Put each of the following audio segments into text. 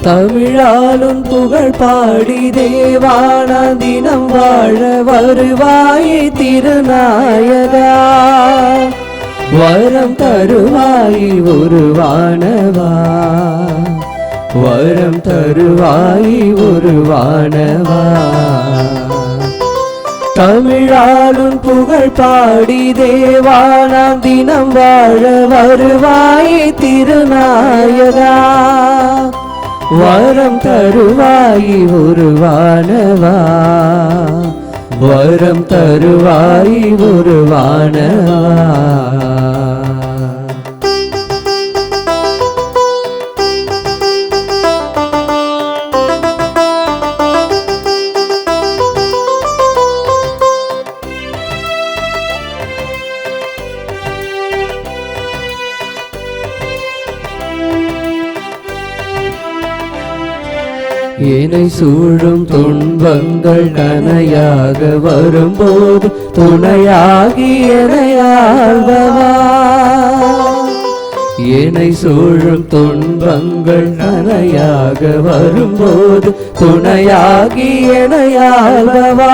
தமிழாலும் புகழ் பாடி தேவான தினம் வாழ வருவாயே திருநாயகா. வரம் தருவாய் உருவானவா, வரம் தருவாய் உருவானவா. தமிழாலும் புகழ் பாடி தேவானாம் தினம் வாழ வருவாயே திருநாயகா. வரம் தருவாய் உருவானவா, வரம் தருவாய் உருவானவா. என்னை சூழும் துன்பங்கள் கனையாக வரும்போது துணையாகி எனையாள்பவா. என்னை சூழும் துன்பங்கள் கனையாக வரும்போது துணையாகி எனையாள்பவா.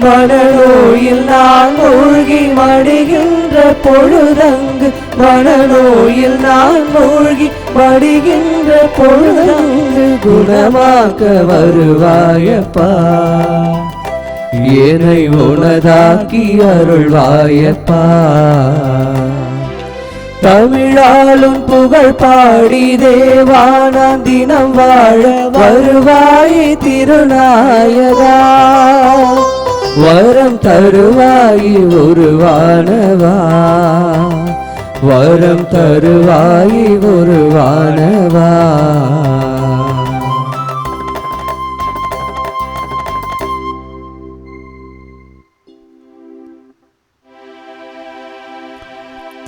மனநோயில் நான் மூழ்கி மடிகின்ற பொழுதங்கு, மனநோயில் நான் மூழ்கி மடிகின்ற பொழுதங்கு குணமாக்க வருவாயப்பா. என்னை உனதாக்கி அருள்வாயப்பா. தமிழாலும் புகழ் பாடி தேவானாம் தினம் வாழ வருவாயே திருநாயகா. வரம் தருவாய் உருவானவா, வரம் தருவாய் உருவானவா.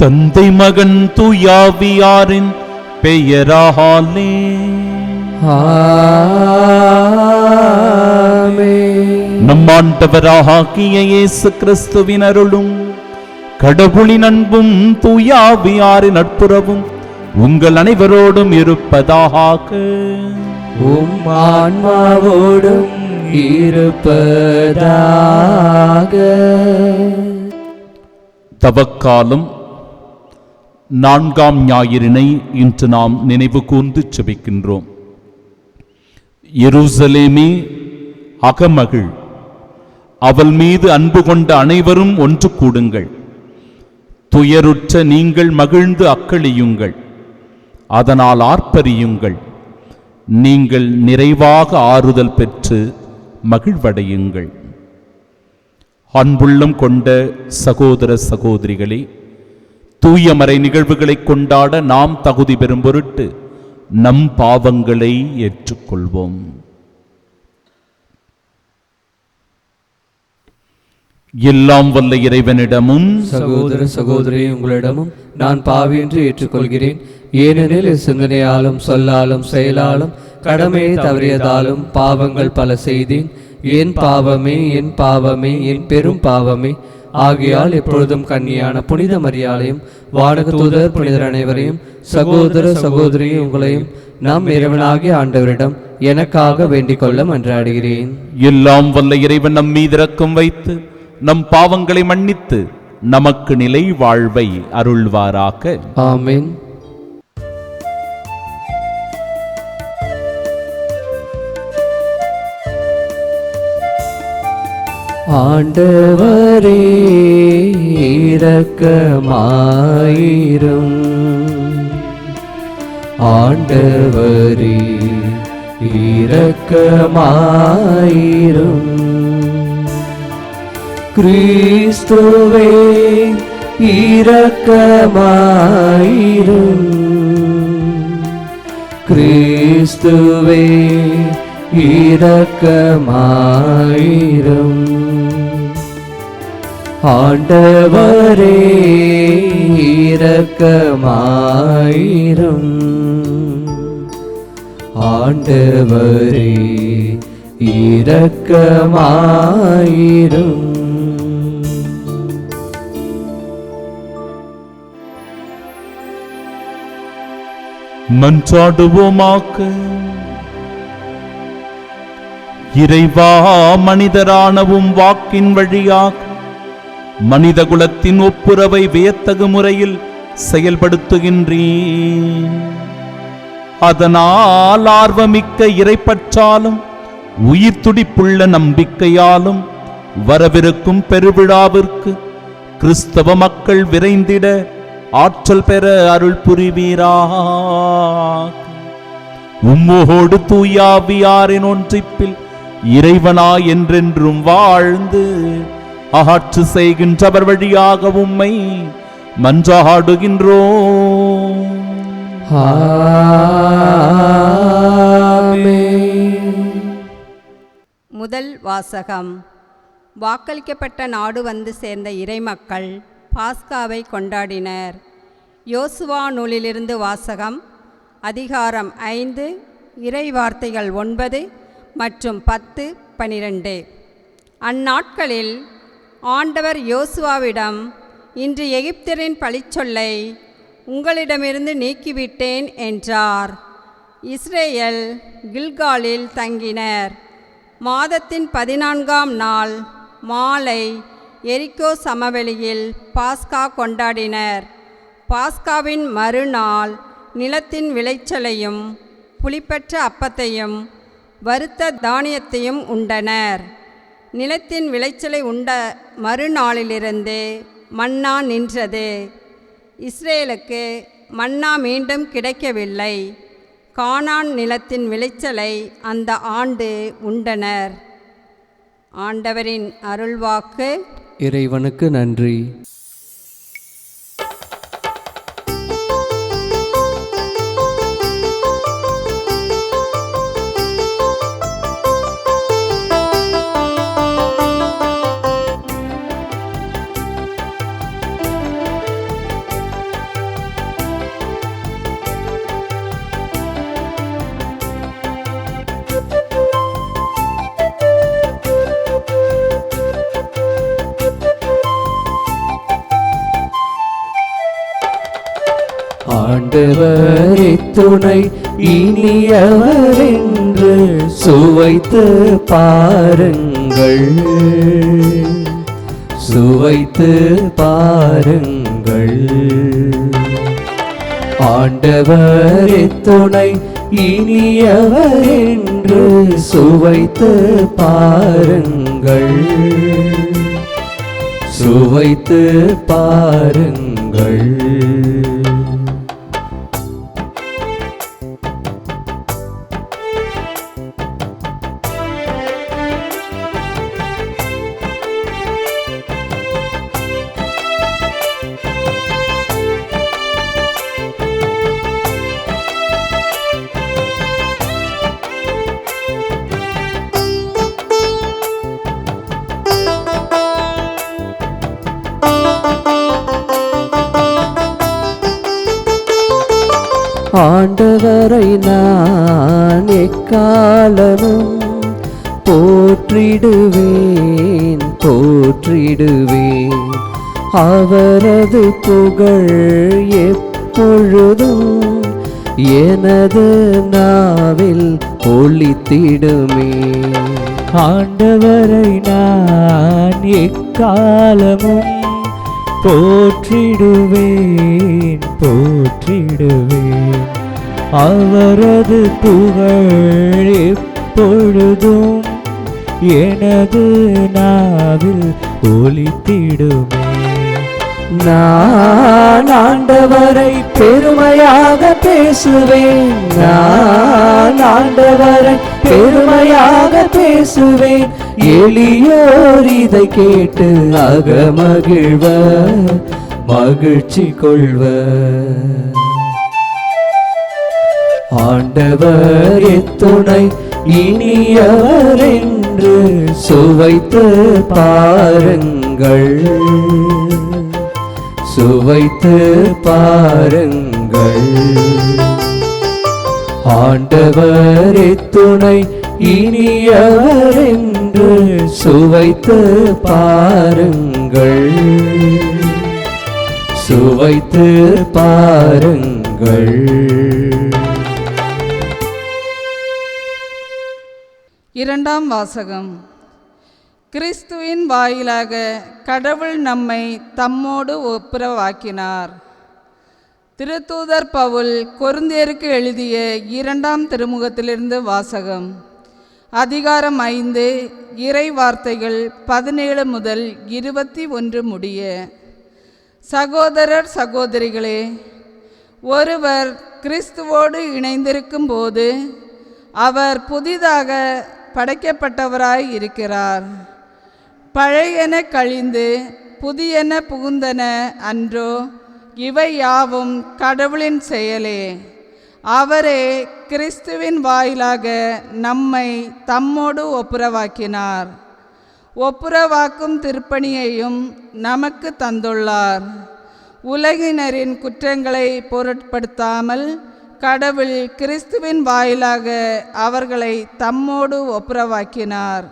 தந்தை மகன் தூயாவியாரின் பெயராலே நம் ஆண்டவராகிய இயேசு கிறிஸ்துவின் அருளும் கடவுளின் அன்பும் தூயாவியாரின் நட்புறவும் உங்கள் அனைவரோடும் இருப்பதாக. உம் ஆன்மாவோடும் இருப்பதாக. தவக்காலம் 4ஆம் ஞாயிறினை இன்று நாம் நினைவு கூர்ந்து செபிக்கின்றோம். எருசலேமே அகமகிழ், அவள் மீது அன்பு கொண்ட அனைவரும் ஒன்று கூடுங்கள். துயருற்ற நீங்கள் மகிழ்ந்து அக்களியுங்கள், அதனால் ஆர்ப்பரியுங்கள். நீங்கள் நிறைவாக ஆறுதல் பெற்று மகிழ்வடையுங்கள். அன்புள்ளம் கொண்ட சகோதர சகோதரிகளே, தூயமறை நிகழ்வுகளை கொண்டாட நாம் தகுதி பெறும் பொருட்டு நம் பாவங்களை ஏற்றுக்கொள்வோம். எல்லாம் வல்ல இறைவனிடமும் சகோதர சகோதரி உங்களிடமும் நான் பாவியின்றி ஏற்றுக்கொள்கிறேன். ஏனெனில் சிந்தனையாலும் சொல்லாலும் செயலாலும் கடமையை தவறியதாலும் பாவங்கள் பல செய்தேன். என் பாவமே, என் பாவமே, என் பெரும் பாவமே. ஆகையால் எப்பொழுதும் கன்னியான புனித மரியாளையும் வானக தூதர் புனிதர் அனைவரையும் சகோதர சகோதரி உங்களையும் நம் இறைவனாகிய ஆண்டவரிடம் எனக்காக வேண்டிக் கொள்ள மன்றாடுகிறேன். எல்லாம் வல்ல இறைவன் நம் மீது இரக்கம் வைத்து நம் பாவங்களை மன்னித்து நமக்கு நிலை வாழ்வை அருள்வாராக. ஆமென். ஆண்டவரே இரக்கமாயிரும், ஆண்டவரே இரக்கமாயிரும். கிறிஸ்துவே இரக்கமாயிரும், கிறிஸ்துவே இரக்கமாயிரும். ஆண்டவரே இரக்கமாயிரும், ஆண்டவரே இரக்கமாயிரும். மன்றாடுவோமாக. இறைவா, மனிதரானவும் வாக்கின் வழியாக மனித குலத்தின் ஒப்புரவை வியத்தகு முறையில் செயல்படுத்துகின்றீர். அதனால் ஆர்வமிக்க இறைப்பற்றாலும் உயிர் துடிப்புள்ள நம்பிக்கையாலும் வரவிருக்கும் பெருவிழாவிற்கு கிறிஸ்தவ மக்கள் விரைந்திட ஆற்றல் பெற அருள் புரிவீராக. உம்மோடு தூயாவியாரின் ஒன்றிப்பில் இறைவனாய் என்றென்றும் வாழ்ந்து ஆட்சி செய்கின்றவர் வழியாக உம்மை மன்றாடுகின்றோம். முதல் வாசகம். வாக்களிக்கப்பட்ட நாடு வந்து சேர்ந்த இறைமக்கள் பாஸ்காவை கொண்டாடினர். யோசுவா நூலிலிருந்து வாசகம். அதிகாரம் 5, இறை வார்த்தைகள் 9 மற்றும் 10, 12. அந்நாட்களில் ஆண்டவர் யோசுவாவிடம், இன்று எகிப்தியரின் பழிச்சொல்லை உங்களிடமிருந்து நீக்கிவிட்டேன் என்றார். இஸ்ரேல் கில்காலில் தங்கினர். மாதத்தின் 14ஆம் நாள் மாலை எரிகோ சமவெளியில் பாஸ்கா கொண்டாடினர். பாஸ்காவின் மறுநாள் நிலத்தின் விளைச்சலையும் புளிப்பற்ற அப்பத்தையும் வறுத்த தானியத்தையும் உண்டனர். நிலத்தின் விளைச்சலை உண்ட மறுநாளிலிருந்து மன்னா நின்றது. இஸ்ரேலுக்கு மன்னா மீண்டும் கிடைக்கவில்லை. கானான் நிலத்தின் விளைச்சலை அந்த ஆண்டு உண்டனர். ஆண்டவரின் அருள்வாக்கு. இறைவனுக்கு நன்றி. ஆண்டவரே துணை, இனியவர் என்று சுவைத்து பாருங்கள், சுவைத்து பாருங்கள். ஆண்டவரே துணை, இனியவர் என்று சுவைத்து பாருங்கள், சுவைத்து பாருங்கள். ஆண்டவரை நான் எக்காலமும் போற்றிடுவேன், போற்றிடுவேன். அவரது புகழ் எப்பொழுதும் எனது நாவில் ஒலித்திடுமே. ஆண்டவரை நான் எக்காலமும் போற்றிடுவேன், போற்றிடுவேன். அவரது புகழ் எப்பொழுதும் எனது நாவில் ஒலித்திடுமே. நான் ஆண்டவரை பெருமையாக பேசுவேன், நான் ஆண்டவரை பெருமையாக பேசுவேன். எளியோர் இதை கேட்டு அகமகிழ்வர், மகிழ்ச்சி கொள்வர். ஆண்டவர் எத்துணை, இனியவர் என்று சுவைத்து பாருங்கள், சுவைத்து பாருங்கள். ஆண்டவர் எத்துணை, இனியவர் என்று சுவைத்து பாருங்கள், சுவைத்து பாருங்கள். இரண்டாம் வாசகம். கிறிஸ்துவின் வாயிலாக கடவுள் நம்மை தம்மோடு ஒப்புரவாக்கினார். திருத்தூதர் பவுல் கொரிந்தியருக்கு எழுதிய 2ஆம் திருமுகத்திலிருந்து வாசகம். அதிகாரம் 5, இறை வார்த்தைகள் 17 முதல் 21 முடிய. சகோதரர் சகோதரிகளே, ஒருவர் கிறிஸ்துவோடு இணைந்திருக்கும் போது அவர் புதிதாக படைக்கப்பட்டவராய் இருக்கிறார். பழையன கழிந்து புதியன புகுந்தன அன்றோ? இவை யாவும் கடவுளின் செயலே. அவரே கிறிஸ்துவின் வாயிலாக நம்மை தம்மோடு ஒப்புரவாக்கினார். ஒப்புரவாக்கும் திருப்பணியையும் நமக்கு தந்துள்ளார். உலகினரின் குற்றங்களை பொருட்படுத்தாமல் கடவுள் கிறிஸ்துவின் வாயிலாக அவர்களை தம்மோடு ஒப்புரவாக்கினார்.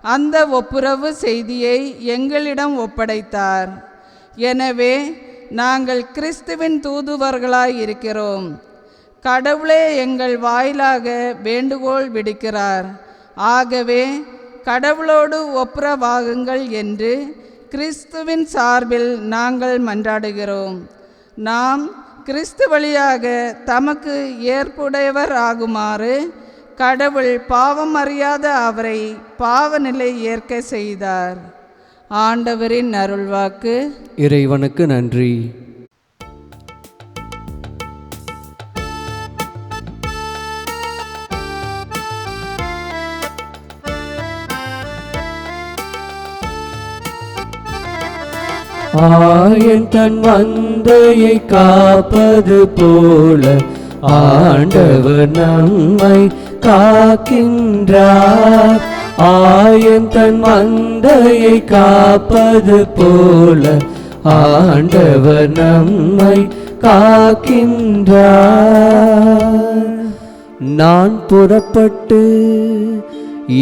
அந்த ஒப்புரவு செய்தியை எங்களிடம் ஒப்படைத்தார். எனவே நாங்கள் கிறிஸ்துவின் தூதுவர்களாய் இருக்கிறோம். கடவுளே எங்கள் வாயிலாக வேண்டுகோள் விடுக்கிறார். ஆகவே கடவுளோடு ஒப்புரவாகுங்கள் என்று கிறிஸ்துவின் சார்பில் நாங்கள் மன்றாடுகிறோம். நாம் கிறிஸ்து வழியாக தமக்கு ஏற்புடையவர் ஆகுமாறு கடவுள் பாவம் அறியாத அவரை பாவநிலை ஏற்க செய்தார். ஆண்டவரின் அருள்வாக்கு. இறைவனுக்கு நன்றி. ஆயன் தன் மந்தையை காப்பது போல ஆண்டவர் நம்மை காக்கின்றார். ஆயன் தன் மந்தையை காப்பது போல ஆண்டவர் நம்மை காக்கின்றார். நான் புறப்பட்டு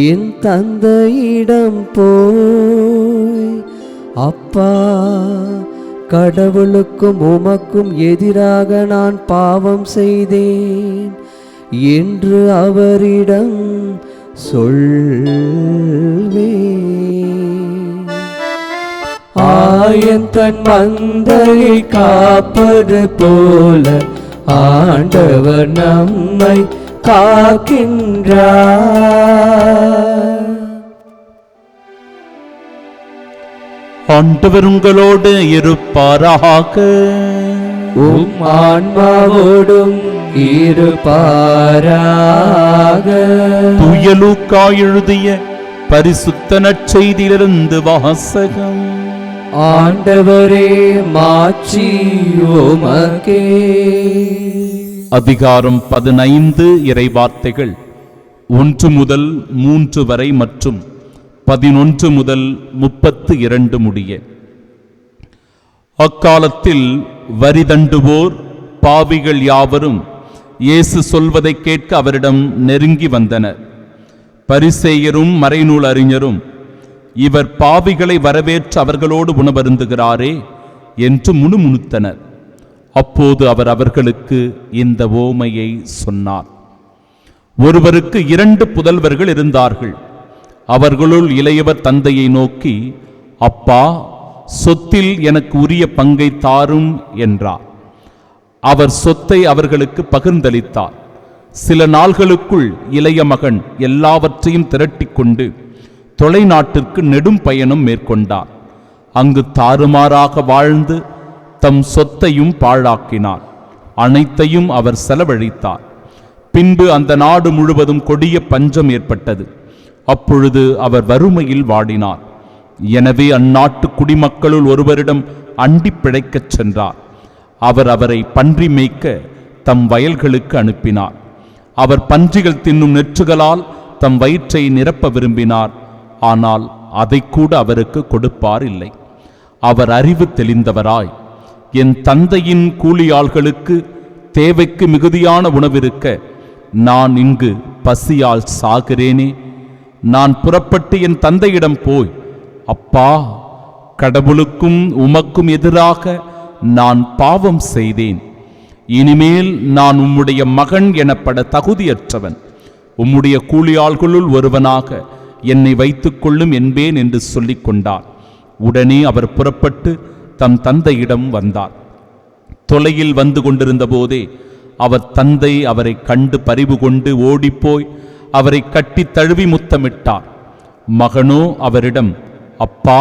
என் தந்தையிடம் போய், அப்பா, கடவுளுக்கும் உமக்கும் எதிராக நான் பாவம் செய்தேன் என்று அவரிடம் சொல்வேன். ஆயன் தன் மந்தையை காப்பது போல ஆண்டவர் நம்மை காக்கின்றார். ஆண்டவர் உங்களோடு இருப்பாராக. உம் ஆன்மாவோடும் இருப்பாராக. தூய லூக்கா எழுதிய பரிசுத்த நற்செய்தியிலிருந்து வாசகம். ஆண்டவரே, மாட்சி உமக்கே. அதிகாரம் 15. இறைவார்த்தைகள் 1 முதல் 3 வரை மற்றும் 11 முதல் 32 முடிய. அக்காலத்தில் வரி தண்டுவோர் பாவிகள் யாவரும் இயேசு சொல்வதை கேட்க அவரிடம் நெருங்கி வந்தனர். பரிசேயரும் மறைநூல் அறிஞரும், இவர் பாவிகளை வரவேற்று அவர்களோடு உணவருந்துகிறாரே என்று முணுமுணுத்தனர். அப்போது அவர் அவர்களுக்கு இந்த ஓமையை சொன்னார். ஒருவருக்கு 2 புதல்வர்கள் இருந்தார்கள். அவர்களுள் இளையவர் தந்தையை நோக்கி, அப்பா, சொத்தில் எனக்கு உரிய பங்கை தாரும் என்றார். அவர் சொத்தை அவர்களுக்கு பகிர்ந்தளித்தார். சில நாள்களுக்குள் இளைய மகன் எல்லாவற்றையும் திரட்டி கொண்டு தொலைநாட்டிற்கு நெடும் பயணம் மேற்கொண்டார். அங்கு தாறுமாறாக வாழ்ந்து தம் சொத்தையும் பாழாக்கினார். அனைத்தையும் அவர் செலவழித்தார். பின்பு அந்த நாடு முழுவதும் கொடிய பஞ்சம் ஏற்பட்டது. அப்பொழுது அவர் வறுமையில் வாடினார். எனவே அந்நாட்டு குடிமக்களுள் ஒருவரிடம் அண்டி பிழைக்கச் சென்றார். அவர் அவரை பன்றி மேய்க்க தம் வயல்களுக்கு அனுப்பினார். அவர் பன்றிகள் தின்னும் நெற்றுகளால் தம் வயிற்றை நிரப்ப விரும்பினார். ஆனால் அதை கூட அவருக்கு கொடுப்பார் இல்லை. அவர் அறிவு தெளிந்தவராய், என் தந்தையின் கூலியாள்களுக்கு தேவைக்கு மிகுதியான உணவிருக்க நான் இங்கு பசியால் சாகிறேனே. நான் புறப்பட்டு என் தந்தையிடம் போய், அப்பா, கடவுளுக்கும் உமக்கும் எதிராக நான் பாவம் செய்தேன். இனிமேல் நான் உம்முடைய மகன் எனப்பட தகுதியற்றவன். உம்முடைய கூலியாள்களுள் ஒருவனாக என்னை வைத்துக் கொள்ளும் என்பேன் என்று சொல்லிக் கொண்டார். உடனே அவர் புறப்பட்டு தம் தந்தையிடம் வந்தார். தொலையில் வந்து கொண்டிருந்த போதே அவர் தந்தை அவரை கண்டு பரிவு கொண்டு ஓடிப்போய் அவரை கட்டி தழுவி முத்தமிட்டார். மகனோ அவரிடம், அப்பா,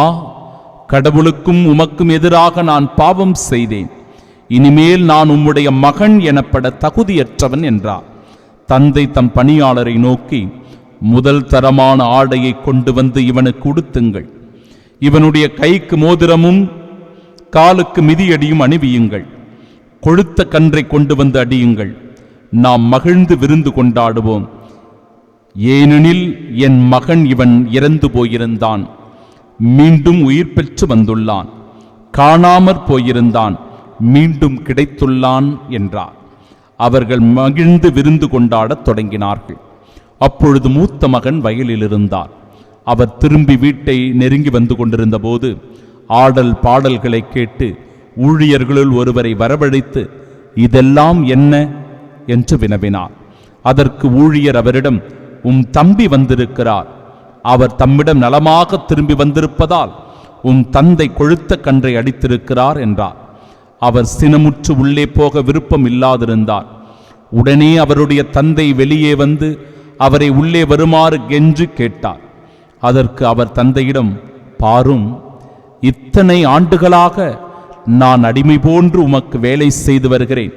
கடவுளுக்கும் உமக்கும் எதிராக நான் பாவம் செய்தேன். இனிமேல் நான் உம்முடைய மகன் எனப்பட தகுதியற்றவன் என்றார். தந்தை தம் பணியாளரை நோக்கி, முதல் தரமான ஆடையை கொண்டு வந்து இவனுக்கு உடுத்துங்கள். இவனுடைய கைக்கு மோதிரமும் காலுக்கு மிதியடியும் அணிவியுங்கள். கொழுத்த கன்றை கொண்டு வந்து அடியுங்கள். நாம் மகிழ்ந்து விருந்து கொண்டாடுவோம். ஏனெனில் என் மகன் இவன் இறந்து போயிருந்தான், மீண்டும் உயிர் பெற்று வந்துள்ளான். காணாமற் போயிருந்தான், மீண்டும் கிடைத்துள்ளான் என்றார். அவர்கள் மகிழ்ந்து விருந்து கொண்டாடத் தொடங்கினார்கள். அப்பொழுது மூத்த மகன் வயலில் இருந்தார். அவர் திரும்பி வீட்டை நெருங்கி வந்து கொண்டிருந்த போது ஆடல் பாடல்களை கேட்டு ஊழியர்களுள் ஒருவரை வரவழைத்து, இதெல்லாம் என்ன என்று வினவினார். அதற்கு ஊழியர் அவரிடம், உம் தம்பி வந்திருக்கிறார். அவர் தம்மிடம் நலமாக திரும்பி வந்திருப்பதால் உம் தந்தை கொழுத்த கன்றை அடித்திருக்கிறார் என்றார். அவர் சினமுற்று உள்ளே போக விருப்பம் இல்லாதிருந்தார். உடனே அவருடைய தந்தை வெளியே வந்து அவரை உள்ளே வருமாறு கென்று கேட்டார். அதற்கு அவர் தந்தையிடம், பாரும், இத்தனை ஆண்டுகளாக நான் அடிமை போன்று உமக்கு வேலை செய்து வருகிறேன்.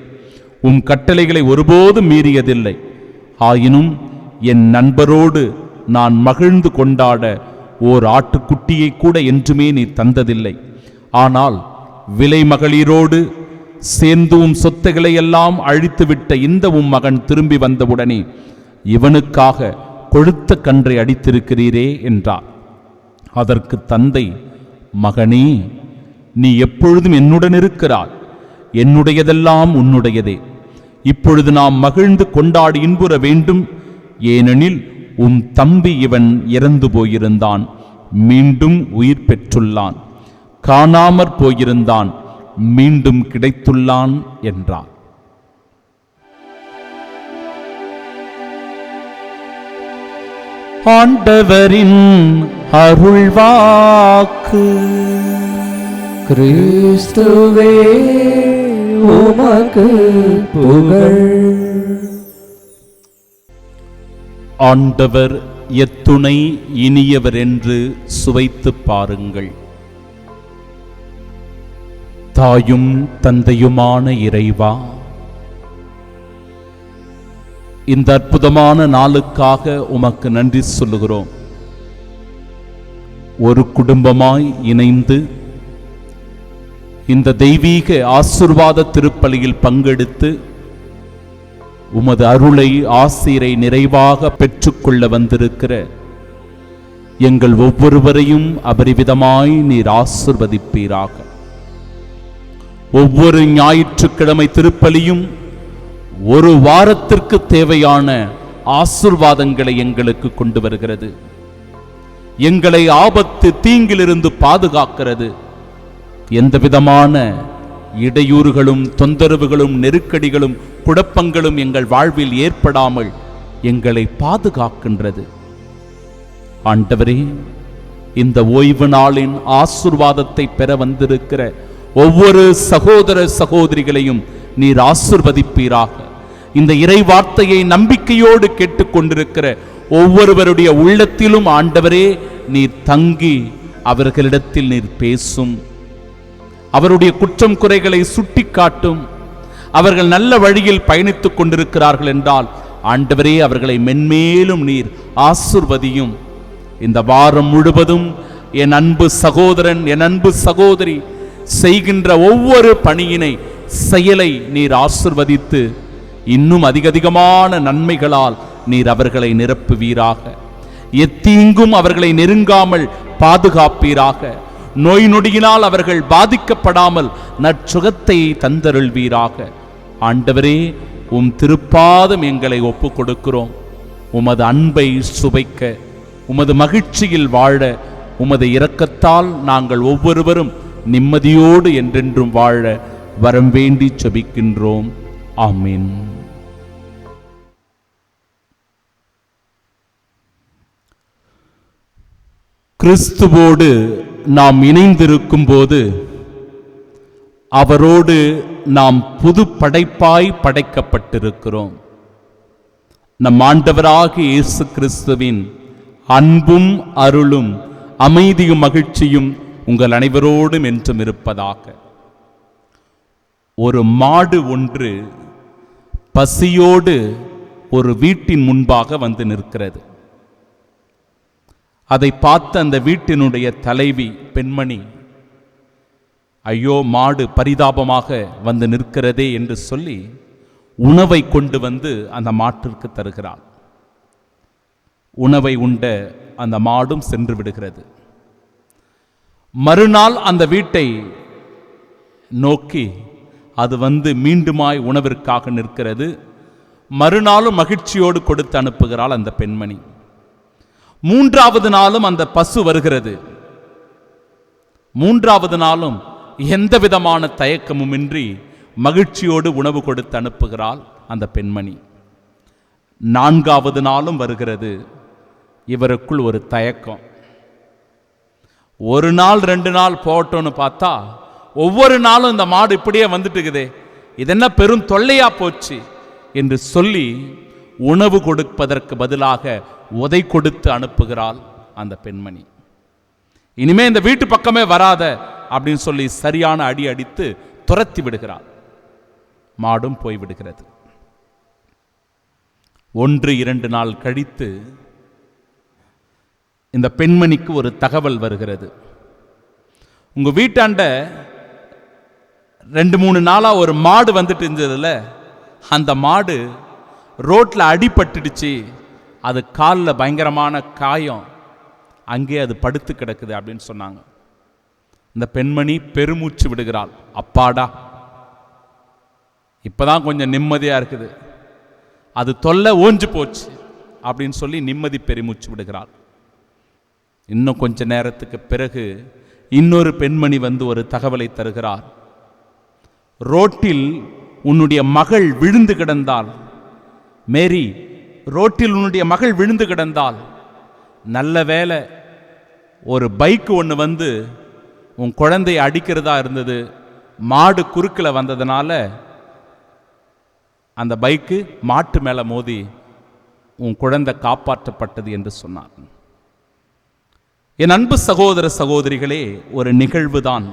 உம் கட்டளைகளை ஒருபோதும் மீறியதில்லை. ஆயினும் என் நண்பரோடு நான் மகிழ்ந்து கொண்டாட ஓர் ஆட்டுக்குட்டியை கூட என்றுமே நீ தந்ததில்லை. ஆனால் விலை மகளிரோடு சேர்ந்து உம் சொத்துக்களை எல்லாம் அழித்துவிட்ட இந்த உம் மகன் திரும்பி வந்தவுடனே இவனுக்காக கொழுத்த கன்றை அடித்திருக்கிறீரே என்றார். அதற்கு தந்தை, மகனே, நீ எப்பொழுதும் என்னுடன் இருக்கிறாய். என்னுடையதெல்லாம் உன்னுடையதே. இப்பொழுது நாம் மகிழ்ந்து கொண்டாடி இன்புற வேண்டும். ஏனெனில் உம் தம்பி இவன் இறந்து போயிருந்தான், மீண்டும் உயிர் பெற்றுள்ளான். காணாமற் போயிருந்தான், மீண்டும் கிடைத்துள்ளான் என்றார். ஆண்டவரின் அருள்வாக்கு. கிறிஸ்துவே உமக்கு புகழ். ஆண்டவர் எத்துணை இனியவர் என்று சுவைத்து பாருங்கள். தாயும் தந்தையுமான இறைவா, இந்த அற்புதமான நாளுக்காக உமக்கு நன்றி சொல்லுகிறோம். ஒரு குடும்பமாய் இணைந்து இந்த தெய்வீக ஆசீர்வாத திருப்பலியில் பங்கெடுத்து உமது அருளை ஆசீரை நிறைவாக பெற்றுக்கொள்ள வந்திருக்கிற எங்கள் ஒவ்வொருவரையும் அபரிவிதமாய் நீர் ஆசீர்வதிப்பீராக. ஒவ்வொரு ஞாயிற்றுக்கிழமை திருப்பலியும் ஒரு வாரத்திற்கு தேவையான ஆசீர்வாதங்களை எங்களுக்கு கொண்டு வருகிறது. எங்களை ஆபத்து தீங்கிலிருந்து பாதுகாக்கிறது. எந்தவிதமான இடையூறுகளும் தொந்தரவுகளும் நெருக்கடிகளும் குழப்பங்களும் எங்கள் வாழ்வில் ஏற்படாமல் எங்களை பாதுகாக்கின்றது. ஆண்டவரே, இந்த ஓய்வு நாளின் ஆசீர்வாதத்தை பெற வந்திருக்கிற ஒவ்வொரு சகோதர சகோதரிகளையும் நீர் ஆசீர்வதிப்பீராக. இந்த இறை வார்த்தையை நம்பிக்கையோடு கேட்டுக்கொண்டிருக்கிற ஒவ்வொருவருடைய உள்ளத்திலும் ஆண்டவரே நீர் தங்கி அவர்களிடத்தில் நீர் பேசும். அவருடைய குற்றம் குறைகளை சுட்டி காட்டும். அவர்கள் நல்ல வழியில் பயணித்துக் கொண்டிருக்கிறார்கள் என்றால் ஆண்டவரே அவர்களை மென்மேலும் நீர் ஆசீர்வதியும். இந்த வாரம் முழுவதும் என் அன்பு சகோதரன், என் அன்பு சகோதரி செய்கின்ற ஒவ்வொரு பணியினை, செயலை நீர் ஆசீர்வதித்து இன்னும் அதிகமான நன்மைகளால் நீர் அவர்களை நிரப்புவீராக. எத்தீங்கும் அவர்களை நெருங்காமல் பாதுகாப்பீராக. நோய் நொடியினால் அவர்கள் பாதிக்கப்படாமல் நற்சுகத்தை தந்தருள்வீராக. ஆண்டவரே, உம் திருப்பாதம் எங்களை ஒப்புக் கொடுக்கிறோம். உமது அன்பை சுவைக்க, உமது மகிழ்ச்சியில் வாழ, உமது இரக்கத்தால் நாங்கள் ஒவ்வொருவரும் நிம்மதியோடு என்றென்றும் வாழ வரம் வேண்டி ஜெபிக்கின்றோம். ஆமென். கிறிஸ்துவோடு நாம் இணைந்திருக்கும் போது அவரோடு நாம் புது படைப்பாய் படைக்கப்பட்டிருக்கிறோம். நம் ஆண்டவராகிய இயேசு கிறிஸ்துவின் அன்பும் அருளும் அமைதியும் மகிழ்ச்சியும் உங்கள் அனைவரோடும் என்றும் இருப்பதாக. ஒரு மாடு ஒன்று பசியோடு ஒரு வீட்டின் முன்பாக வந்து நிற்கிறது. அதை பார்த்த அந்த வீட்டினுடைய தலைவி பெண்மணி, ஐயோ மாடு பரிதாபமாக வந்து நிற்கிறதே என்று சொல்லி உணவை கொண்டு வந்து அந்த மாட்டிற்கு தருகிறாள். உணவை உண்ட அந்த மாடும் சென்று விடுகிறது. மறுநாள் அந்த வீட்டை நோக்கி அது வந்து மீண்டுமாய் உணவிற்காக நிற்கிறது. மறுநாளும் மகிழ்ச்சியோடு கொடுத்து அனுப்புகிறாள் அந்த பெண்மணி. மூன்றாவது நாளும் அந்த பசு வருகிறது. மூன்றாவது நாளும் எந்த விதமான தயக்கமுமின்றி மகிழ்ச்சியோடு உணவு கொடுத்து அனுப்புகிறாள் அந்த பெண்மணி. நான்காவது நாளும் வருகிறது. இவருக்குள் ஒரு தயக்கம். ஒரு நாள் 2 நாள் போட்டோன்னு பார்த்தா ஒவ்வொரு நாளும் இந்த மாடு இப்படியே வந்துட்டு இருக்குதே, இதென்ன பெரும் தொல்லையா போச்சு என்று சொல்லி உணவு கொடுப்பதற்கு பதிலாக உதை கொடுத்து அனுப்புகிறாள் அந்த பெண்மணி. இனிமே இந்த வீட்டு பக்கமே வராத அப்படின்னு சொல்லி சரியான அடி அடித்து துரத்தி விடுகிறாள். மாடும் போய்விடுகிறது. 1-2 நாள் கழித்து இந்த பெண்மணிக்கு ஒரு தகவல் வருகிறது. உங்க வீட்டாண்ட 2-3 நாளா ஒரு மாடு வந்துட்டு இருந்ததுல, அந்த மாடு ரோட்ல அடிபட்டுடுச்சு, அது காலில் பயங்கரமான காயம், அங்கே அது படுத்து கிடக்குது அப்படின்னு சொன்னாங்க. இந்த பெண்மணி பெருமூச்சு விடுகிறாள். அப்பாடா, இப்பதான் கொஞ்சம் நிம்மதியா இருக்குது, அது தொல்லை ஓஞ்சு போச்சு அப்படின்னு சொல்லி நிம்மதி பெருமூச்சு விடுகிறாள். இன்னும் கொஞ்ச நேரத்துக்கு பிறகு இன்னொரு பெண்மணி வந்து ஒரு தகவலை தருகிறார். ரோட்டில் உன்னுடைய மகள் விழுந்து கிடந்தாள் மேரி, ரோட்டில் உன்னுடைய மகள் விழுந்து கிடந்தாள். நல்ல வேளை ஒரு பைக் ஒன்று வந்து உன் குழந்தையை அடிக்கிறதா இருந்தது, மாடு குறுக்கில் வந்ததுனால அந்த பைக்கு மாட்டு மேலே மோதி உன் குழந்தை காப்பாற்றப்பட்டது என்று சொன்னார். என் அன்பு சகோதர சகோதரிகளே, ஒரு நிகழ்வுதான்.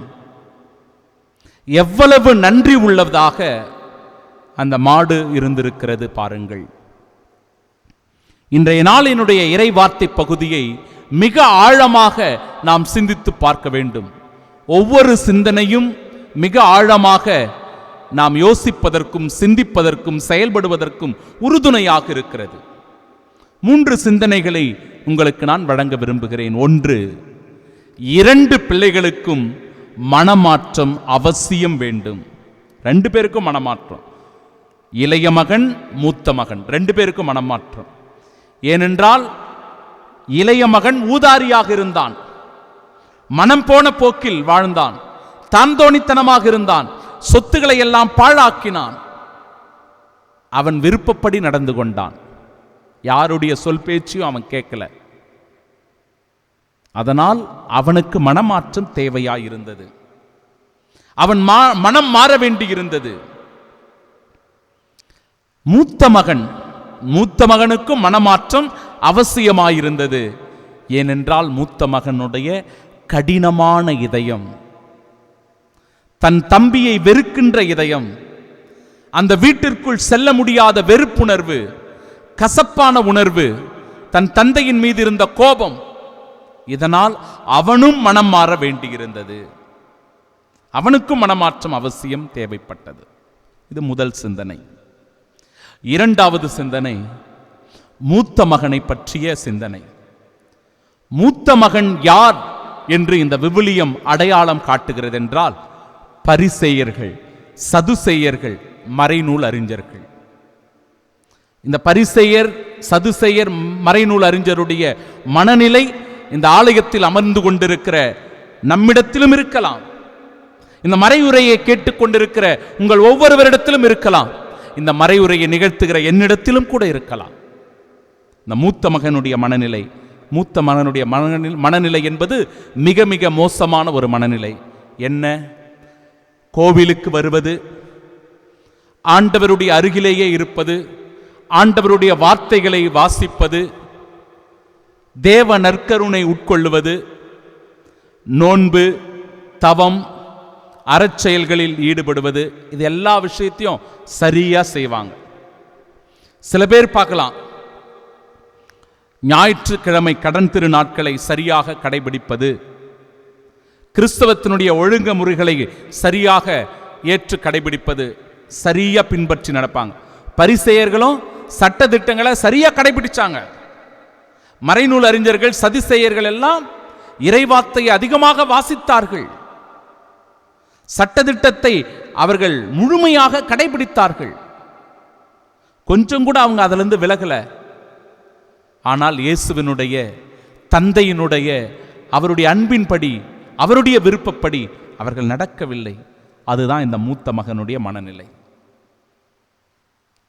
எவ்வளவு நன்றி உள்ளதாக அந்த மாடு இருந்திருக்கிறது பாருங்கள். இன்றைய நாளினுடைய இறை வார்த்தை பகுதியை மிக ஆழமாக நாம் சிந்தித்து பார்க்க வேண்டும். ஒவ்வொரு சிந்தனையும் மிக ஆழமாக நாம் யோசிப்பதற்கும் சிந்திப்பதற்கும் செயல்படுவதற்கும் உறுதுணையாக இருக்கிறது. 3 சிந்தனைகளை உங்களுக்கு நான் வழங்க விரும்புகிறேன். 1, 2 பிள்ளைகளுக்கும் மனமாற்றம் அவசியம் வேண்டும். 2 பேருக்கும் மனமாற்றம். இளைய மகன், மூத்த மகன் 2 பேருக்கும் மனமாற்றம். ஏனென்றால் இளைய மகன் ஊதாரியாக இருந்தான், மனம் போன போக்கில் வாழ்ந்தான், தாந்தோணித்தனமாக இருந்தான், சொத்துக்களை எல்லாம் பாழாக்கினான். அவன் விருப்பப்படி நடந்து கொண்டான். யாருடைய சொல் பேச்சையும் அவன் கேட்கல. அதனால் அவனுக்கு மனமாற்றம் தேவையாயிருந்தது. அவன் மனம் மாற வேண்டியிருந்தது. மூத்த மகனுக்கும் மனமாற்றம் அவசியமாயிருந்தது. ஏனென்றால் மூத்த மகனுடைய கடினமான இதயம், தன் தம்பியை வெறுக்கின்ற இதயம், அந்த வீட்டிற்குள் செல்ல முடியாத வெறுப்புணர்வு, கசப்பான உணர்வு, தன் தந்தையின் மீது இருந்த கோபம், இதனால் அவனும் மனம் மாற வேண்டியிருந்தது. அவனுக்கும் மனமாற்றம் அவசியம் தேவைப்பட்டது. இது முதல் சிந்தனை. 2வது சிந்தனை மூத்த மகனை பற்றிய சிந்தனை. மூத்த மகன் யார் என்று இந்த விவிலியம் அடையாளம் காட்டுகிறது என்றால், பரிசேயர்கள், சதுசேயர்கள், மறைநூல் அறிஞர்கள். இந்த பரிசேயர், சதுசேயர், மறைநூல் அறிஞருடைய மனநிலை இந்த ஆலயத்தில் அமர்ந்து கொண்டிருக்கிற நம்மிடத்திலும் இருக்கலாம். இந்த மறையுரையை கேட்டுக்கொண்டிருக்கிற உங்கள் ஒவ்வொருவரிடத்திலும் இருக்கலாம். இந்த மறையுரையை நிகழ்த்துகிற என்னிடத்திலும் கூட இருக்கலாம். இந்த மூத்த மகனுடைய மனநிலை மூத்த மகனுடைய மனநிலை என்பது மிக மிக மோசமான ஒரு மனநிலை. என்ன? கோவிலுக்கு வருவது, ஆண்டவருடைய அருகிலேயே இருப்பது, ஆண்டவருடைய வார்த்தைகளை வாசிப்பது, தேவ நற்கருணை உட்கொள்ளுவது, நோன்பு, தவம், அறச்செயல்களில் ஈடுபடுவது, இது எல்லா விஷயத்தையும் சரியா செய்வாங்க. சில பேர் பார்க்கலாம், ஞாயிற்றுக்கிழமை கடன் திரு நாட்களை சரியாக கடைபிடிப்பது, கிறிஸ்தவத்தினுடைய ஒழுங்குமுறைகளை சரியாக ஏற்று கடைபிடிப்பது, சரியா பின்பற்றி நடப்பாங்க. பரிசேயர்களும் சட்ட திட்டங்களை சரியா கடைபிடிச்சாங்க. மறைநூல் அறிஞர்கள், சதிசேயர்கள் எல்லாம் இறைவார்த்தையை அதிகமாக வாசித்தார்கள். சட்டதிட்டத்தை அவர்கள் முழுமையாக கடைபிடித்தார்கள். கொஞ்சம் கூட அவங்க அதிலிருந்து விலகல. ஆனால் இயேசுவினுடைய தந்தையினுடைய அவருடைய அன்பின்படி, அவருடைய விருப்பப்படி அவர்கள் நடக்கவில்லை. அதுதான் இந்த மூத்த மகனுடைய மனநிலை.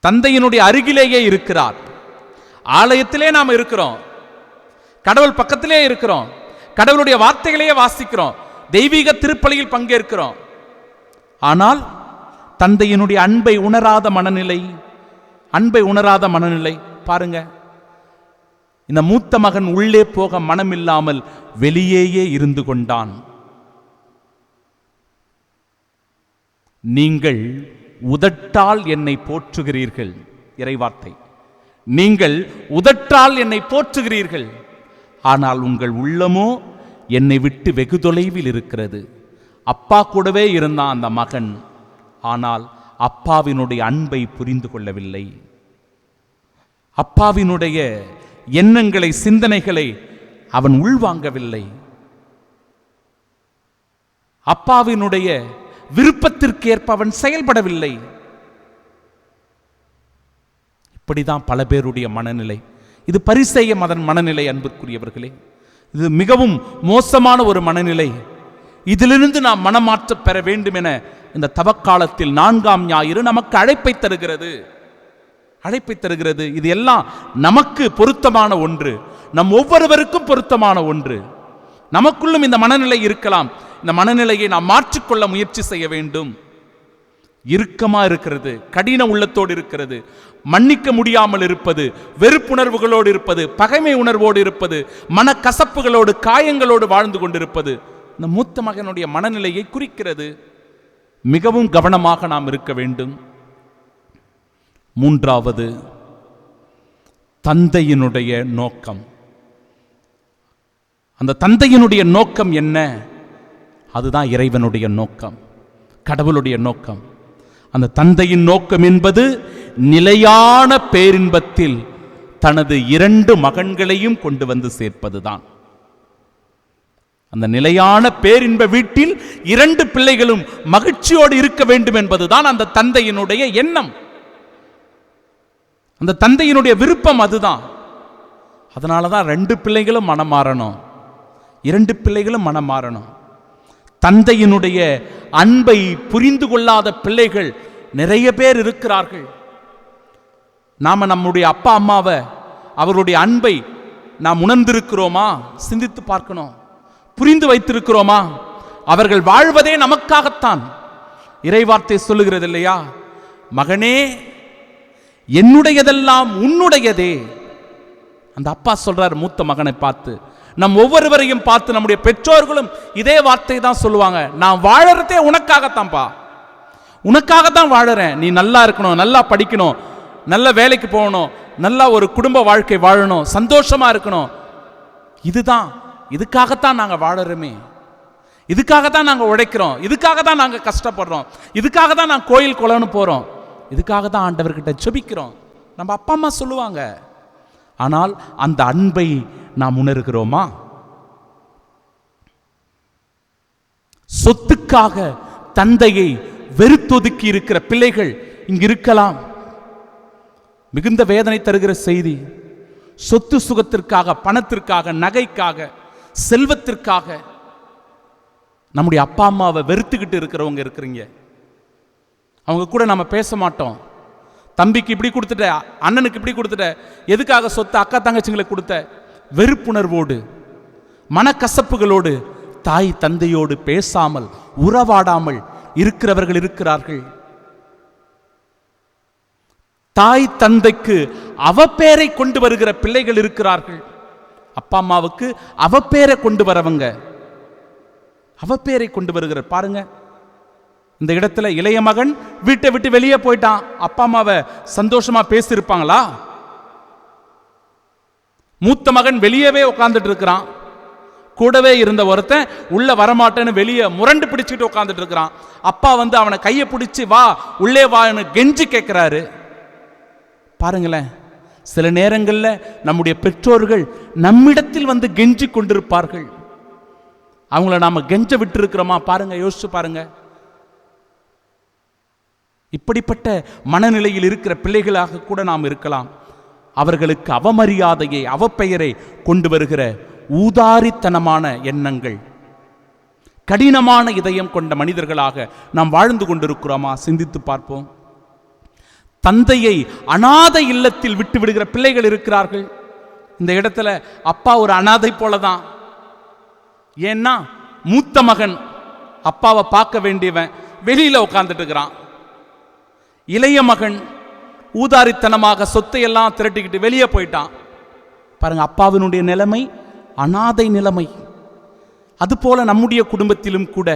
தந்தையினுடைய அருகிலேயே இருக்கிறார். ஆலயத்திலே நாம் இருக்கிறோம், கடவுள் பக்கத்திலே இருக்கிறோம், கடவுளுடைய வார்த்தைகளையே வாசிக்கிறோம், தெய்வீக திருப்பலியில் பங்கேற்கிறோம். ஆனால் தந்தையினுடைய அன்பை உணராத மனநிலை பாருங்க. இந்த மூத்த மகன் உள்ளே போக மனமில்லாமல் வெளியேயே இருந்து கொண்டான். நீங்கள் உதட்டால் என்னை போற்றுகிறீர்கள், இறைவார்த்தை. நீங்கள் உதட்டால் என்னை போற்றுகிறீர்கள், ஆனால் உங்கள் உள்ளமோ என்னை விட்டு வெகு தொலைவில் இருக்கிறது. அப்பா கூடவே இருந்தான் அந்த மகன், ஆனால் அப்பாவினுடைய அன்பை புரிந்து கொள்ளவில்லை. அப்பாவினுடைய எண்ணங்களை, சிந்தனைகளை அவன் உள்வாங்கவில்லை. அப்பாவினுடைய விருப்பத்திற்கேற்ப அவன் செயல்படவில்லை. இப்படிதான் பல பேருடைய மனநிலை. இது பரிசேய மனநிலை. அன்பிற்குரியவர்களே, இது மிகவும் மோசமான ஒரு மனநிலை. இதிலிருந்து நாம் மனமாற்ற பெற வேண்டும் என இந்த தவக்காலத்தில் 4ஆம் ஞாயிறு நமக்கு அழைப்பை தருகிறது. இது எல்லாம் நமக்கு பொருத்தமான ஒன்று, நம் ஒவ்வொருவருக்கும் பொருத்தமான ஒன்று. நமக்குள்ளும் இந்த மனநிலை இருக்கலாம். இந்த மனநிலையை நாம் மாற்றிக்கொள்ள முயற்சி செய்ய வேண்டும். இறுக்கமா இருக்கிறது, கடின உள்ளத்தோடு இருக்கிறது, மன்னிக்க முடியாமல் இருப்பது, வெறுப்புணர்வுகளோடு இருப்பது, பகைமை உணர்வோடு இருப்பது, மனக்கசப்புகளோடு, காயங்களோடு வாழ்ந்து கொண்டிருப்பது இந்த மூத்த மகனுடைய மனநிலையை குறிக்கிறது. மிகவும் கவனமாக நாம் இருக்க வேண்டும். 3வது, தந்தையினுடைய நோக்கம். அந்த தந்தையினுடைய நோக்கம் என்ன? அதுதான் இறைவனுடைய நோக்கம், கடவுளுடைய நோக்கம். அந்த தந்தையின் நோக்கம் என்பது நிலையான பேரின்பத்தில் தனது 2 மகன்களையும் கொண்டு வந்து சேர்ப்பதுதான். அந்த நிலையான பேரின்ப வீட்டில் 2 பிள்ளைகளும் மகிழ்ச்சியோடு இருக்க வேண்டும் என்பதுதான் அந்த தந்தையினுடைய எண்ணம், அந்த தந்தையினுடைய விருப்பம். அதுதான். அதனாலதான் 2 பிள்ளைகளும் மனம் மாறணும், 2 பிள்ளைகளும் மனம் மாறணும். தந்தையினுடைய அன்பை புரிந்து கொள்ளாத பிள்ளைகள் நிறைய பேர் இருக்கிறார்கள். நாம நம்முடைய அப்பா அம்மாவை, அவருடைய அன்பை நாம் உணர்ந்திருக்கிறோமா? சிந்தித்து பார்க்கணும். புரிந்து வைத்திருக்கிறோமா? அவர்கள் வாழ்வதே நமக்காகத்தான். இறைவார்த்தை சொல்லுகிறது இல்லையா? மகனே, என்னுடையதெல்லாம் உன்னுடையதே. அந்த அப்பா சொல்றார் மூத்த மகனை பார்த்து, நம் ஒவ்வொருவரையும் பார்த்து நம்முடைய பெற்றோர்களும் இதே வார்த்தை தான் சொல்லுவாங்க. நான் வாழறதே உனக்காகத்தான்ப்பா, உனக்காகத்தான் வாழறேன். நீ நல்லா இருக்கணும், நல்லா படிக்கணும், நல்ல வேலைக்கு போகணும், நல்லா ஒரு குடும்ப வாழ்க்கை வாழணும், சந்தோஷமா இருக்கணும். இதுதான், இதுக்காகத்தான் நாங்கள் வாழறோமே, இதுக்காகத்தான் நாங்கள் உழைக்கிறோம், இதுக்காக தான் நாங்கள் கஷ்டப்படுறோம், இதுக்காக தான் நாங்கள் கோயில் குளம்னு போகிறோம், இதுக்காக தான் ஆண்டவர்கிட்ட ஜெபிக்கிறோம். நம்ம அப்பா அம்மா சொல்லுவாங்க. ஆனால் அந்த அன்பை நாம் உணர்கிறோமா? சொத்துக்காக தந்தையை வெறுத்தொதுக்கி இருக்கிற பிள்ளைகள் இங்கு இருக்கலாம். மிகுந்த வேதனை தருகிற செய்தி. சொத்து சுகத்திற்காக, பணத்திற்காக, நகைக்காக, செல்வத்திற்காக நம்முடைய அப்பா அம்மாவை வெறுத்துக்கிட்டு இருக்கிறவங்க இருக்கிறீங்க. அவங்க கூட நம்ம பேச மாட்டோம். தம்பிக்கு இப்படி கொடுத்துட்ட, அண்ணனுக்கு இப்படி கொடுத்துட்ட, எதுக்காக சொத்து அக்கா தங்கச்சிங்களுக்கு கொடுத்த, வெறுப்புணர்வோடு மனக்கசப்புகளோடு தாய் தந்தையோடு பேசாமல் உறவாடாமல் இருக்கிறவர்கள் இருக்கிறார்கள். தாய் தந்தைக்கு அவப்பேரை கொண்டு வருகிற பிள்ளைகள் இருக்கிறார்கள். அப்பா அம்மாவுக்கு அவப்பேரை கொண்டு வரவங்க, அவப்பேரை கொண்டு வருகிற பாருங்க. இந்த இடத்துல இளைய மகன் வீட்டை விட்டு வெளியே போயிட்டான். அப்பா அம்மாவை சந்தோஷமா பேசியிருப்பாங்களா? மூத்த மகன் வெளியவே உட்கார்ந்துட்டு இருக்கிறான். கூடவே இருந்த ஒருத்தன் உள்ள வரமாட்டேன்னு வெளியே முரண்டு பிடிச்சிட்டு உட்கார்ந்துட்டு இருக்கிறான். அப்பா வந்து அவனை கையை பிடிச்சி வா உள்ளே வான்னு கெஞ்சி கேட்கிறாரு. பாருங்களேன், சில நேரங்களில் நம்முடைய பெற்றோர்கள் நம்மிடத்தில் வந்து கெஞ்சி கொண்டிருப்பார்கள். அவங்கள நாம கெஞ்ச விட்டு இருக்கிறோமா? பாருங்க, யோசிச்சு பாருங்க. இப்படிப்பட்ட மனநிலையில் இருக்கிற பிள்ளைகளாக கூட நாம் இருக்கலாம். அவர்களுக்கு அவமரியாதையை அவப்பெயரை கொண்டு வருகிற ஊதாரித்தனமான எண்ணங்கள், கடினமான இதயம் கொண்ட மனிதர்களாக நாம் வாழ்ந்து கொண்டிருக்கிறோமா? சிந்தித்து பார்ப்போம். தந்தையை அனாதை இல்லத்தில் விட்டு விடுகிற பிள்ளைகள் இருக்கிறார்கள். இந்த இடத்துல அப்பா ஒரு அனாதை போலதான். ஏன்னா மூத்த மகன் அப்பாவை பார்க்க வேண்டியவன் வெளியில உட்கார்ந்துட்டு இருக்கிறான். இளைய மகன் ஊதாரித்தனமாக சொத்தை எல்லாம் திரட்டிக்கிட்டு வெளியே போயிட்டான். பாருங்க, அப்பாவினுடைய நிலைமை அனாதை நிலைமை. அதுபோல நம்முடைய குடும்பத்திலும் கூட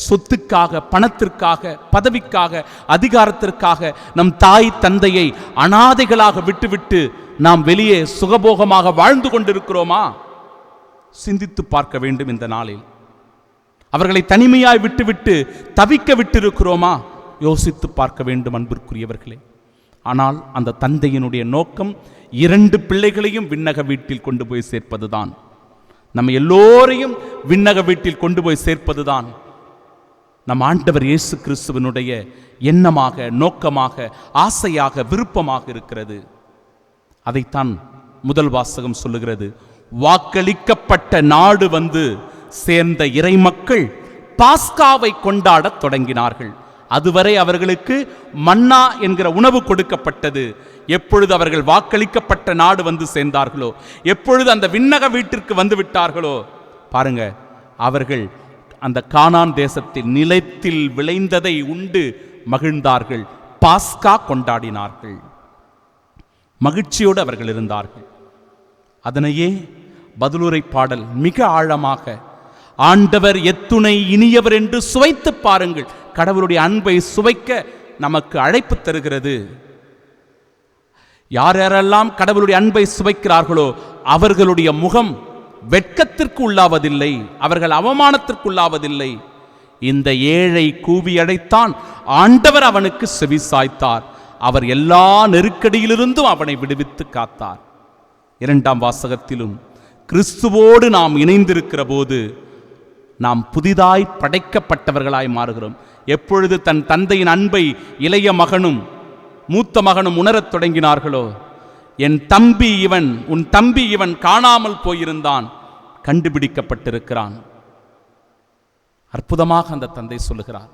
சொத்துக்காக, பணத்திற்காக, பதவிக்காக, அதிகாரத்திற்காக நம் தாய் தந்தையை அனாதைகளாக விட்டுவிட்டு நாம் வெளியே சுகபோகமாக வாழ்ந்து கொண்டிருக்கிறோமா? சிந்தித்து பார்க்க வேண்டும். இந்த நாளில் அவர்களை தனிமையாய் விட்டுவிட்டு தவிக்க விட்டிருக்கிறோமா? யோசித்து பார்க்க வேண்டும் அன்பிற்குரியவர்களே. ஆனால் அந்த தந்தையினுடைய நோக்கம் 2 பிள்ளைகளையும் விண்ணக வீட்டில் கொண்டு போய் சேர்ப்பதுதான். நம்ம எல்லோரையும் விண்ணக வீட்டில் கொண்டு போய் சேர்ப்பதுதான் நம் ஆண்டவர் இயேசு கிறிஸ்துவனுடைய எண்ணமாக, நோக்கமாக, ஆசையாக, விருப்பமாக இருக்கிறது. அதைத்தான் முதல் வாசகம் சொல்லுகிறது. வாக்களிக்கப்பட்ட நாடு வந்து சேர்ந்த இறைமக்கள் பாஸ்காவை கொண்டாடத் தொடங்கினார்கள். அதுவரை அவர்களுக்கு மன்னா என்கிற உணவு கொடுக்கப்பட்டது. எப்பொழுது அவர்கள் வாக்களிக்கப்பட்ட நாடு வந்து சேர்ந்தார்களோ, எப்பொழுது அந்த விண்ணக வீட்டிற்கு வந்து விட்டார்களோ, பாருங்க, அவர்கள் அந்த கானான் தேசத்தில் நிலத்தில் விளைந்ததை உண்டு மகிழ்ந்தார்கள். பாஸ்கா கொண்டாடினார்கள். மகிழ்ச்சியோடு அவர்கள் இருந்தார்கள். அதனையே பதிலுரை பாடல் மிக ஆழமாக, ஆண்டவர் எத்துணை இனியவர் என்று சுவைத்து பாருங்கள். கடவுளுடைய அன்பை சுவைக்க நமக்கு அழைப்பு தருகிறது. யார் யாரெல்லாம் கடவுளுடைய அன்பை சுவைக்கிறார்களோ அவர்களுடைய முகம் வெட்கத்திற்கு உள்ளாவதில்லை, அவர்கள் அவமானத்திற்கு உள்ளாவதில்லை. இந்த ஏழை கூவி அழைத்தான், ஆண்டவர் அவனுக்கு செவி சாய்த்தார், அவர் எல்லா நெருக்கடியிலிருந்தும் அவனை விடுவித்து காத்தார். 2ஆம் வாசகத்திலும் கிறிஸ்துவோடு நாம் இணைந்திருக்கிற போது நாம் புதிதாய் படைக்கப்பட்டவர்களாய் மாறுகிறோம். எப்பொழுது தன் தந்தையின் அன்பை இளைய மகனும் மூத்த மகனும் உணரத் தொடங்கினார்களோ, என் தம்பி இவன், உன் தம்பி இவன் காணாமல் போயிருந்தான், கண்டுபிடிக்கப்பட்டிருக்கிறான். அற்புதமாக அந்த தந்தை சொல்லுகிறார்.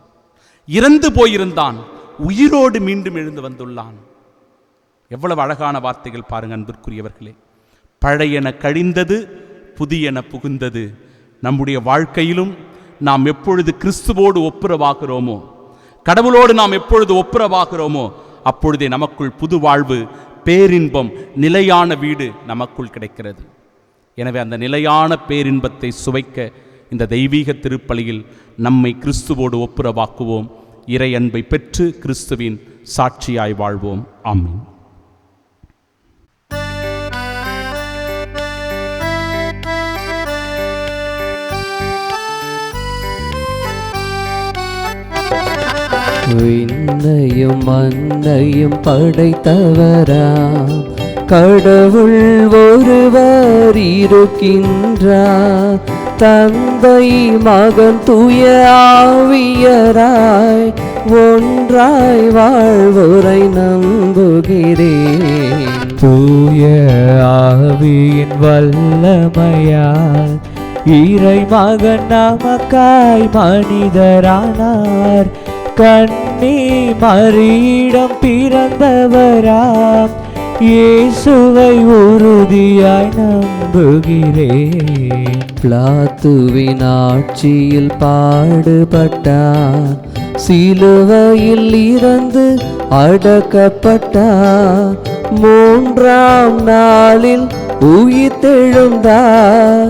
இறந்து போயிருந்தான், உயிரோடு மீண்டும் எழுந்து வந்துள்ளான். எவ்வளவு அழகான வார்த்தைகள் பாருங்க அன்பிற்குரியவர்களே. பழையன கழிந்தது, புதியன புகுந்தது. நம்முடைய வாழ்க்கையிலும் நாம் எப்பொழுது கிறிஸ்துவோடு ஒப்புரவாகிறோமோ, கடவுளோடு நாம் எப்பொழுது ஒப்புரவாகிறோமோ, அப்பொழுதே நமக்குள் புது வாழ்வு, பேரின்பம், நிலையான வீடு நமக்குள் கிடைக்கிறது. எனவே அந்த நிலையான பேரின்பத்தை சுவைக்க இந்த தெய்வீக திருப்பலியில் நம்மை கிறிஸ்துவோடு ஒப்புரவாக்குவோம். இறை அன்பை பெற்று கிறிஸ்துவின் சாட்சியாய் வாழ்வோம். ஆமென். விண்ணையும் மண்ணையும் படைத்தவராம் கடவுள் ஒருவர் இருக்கின்றார். தந்தை மகன் தூய ஆவியராய் ஒன்றாய் வாழ்வோரை நம்புகிறேன். தூய ஆவியின் வல்லமையால் இறை மகன் நமக்காய் மனிதரானார். கன்னி மரியிடம் பிறந்தவராம் இயேசுவை உறுதியாய் நம்புகிறேன். பிலாத்துவின் ஆட்சியில் பாடுபட்டார், சிலுவையில் இறந்து அடக்கப்பட்டார், மூன்றாம் நாளில் உயிர்த்தெழுந்தார்,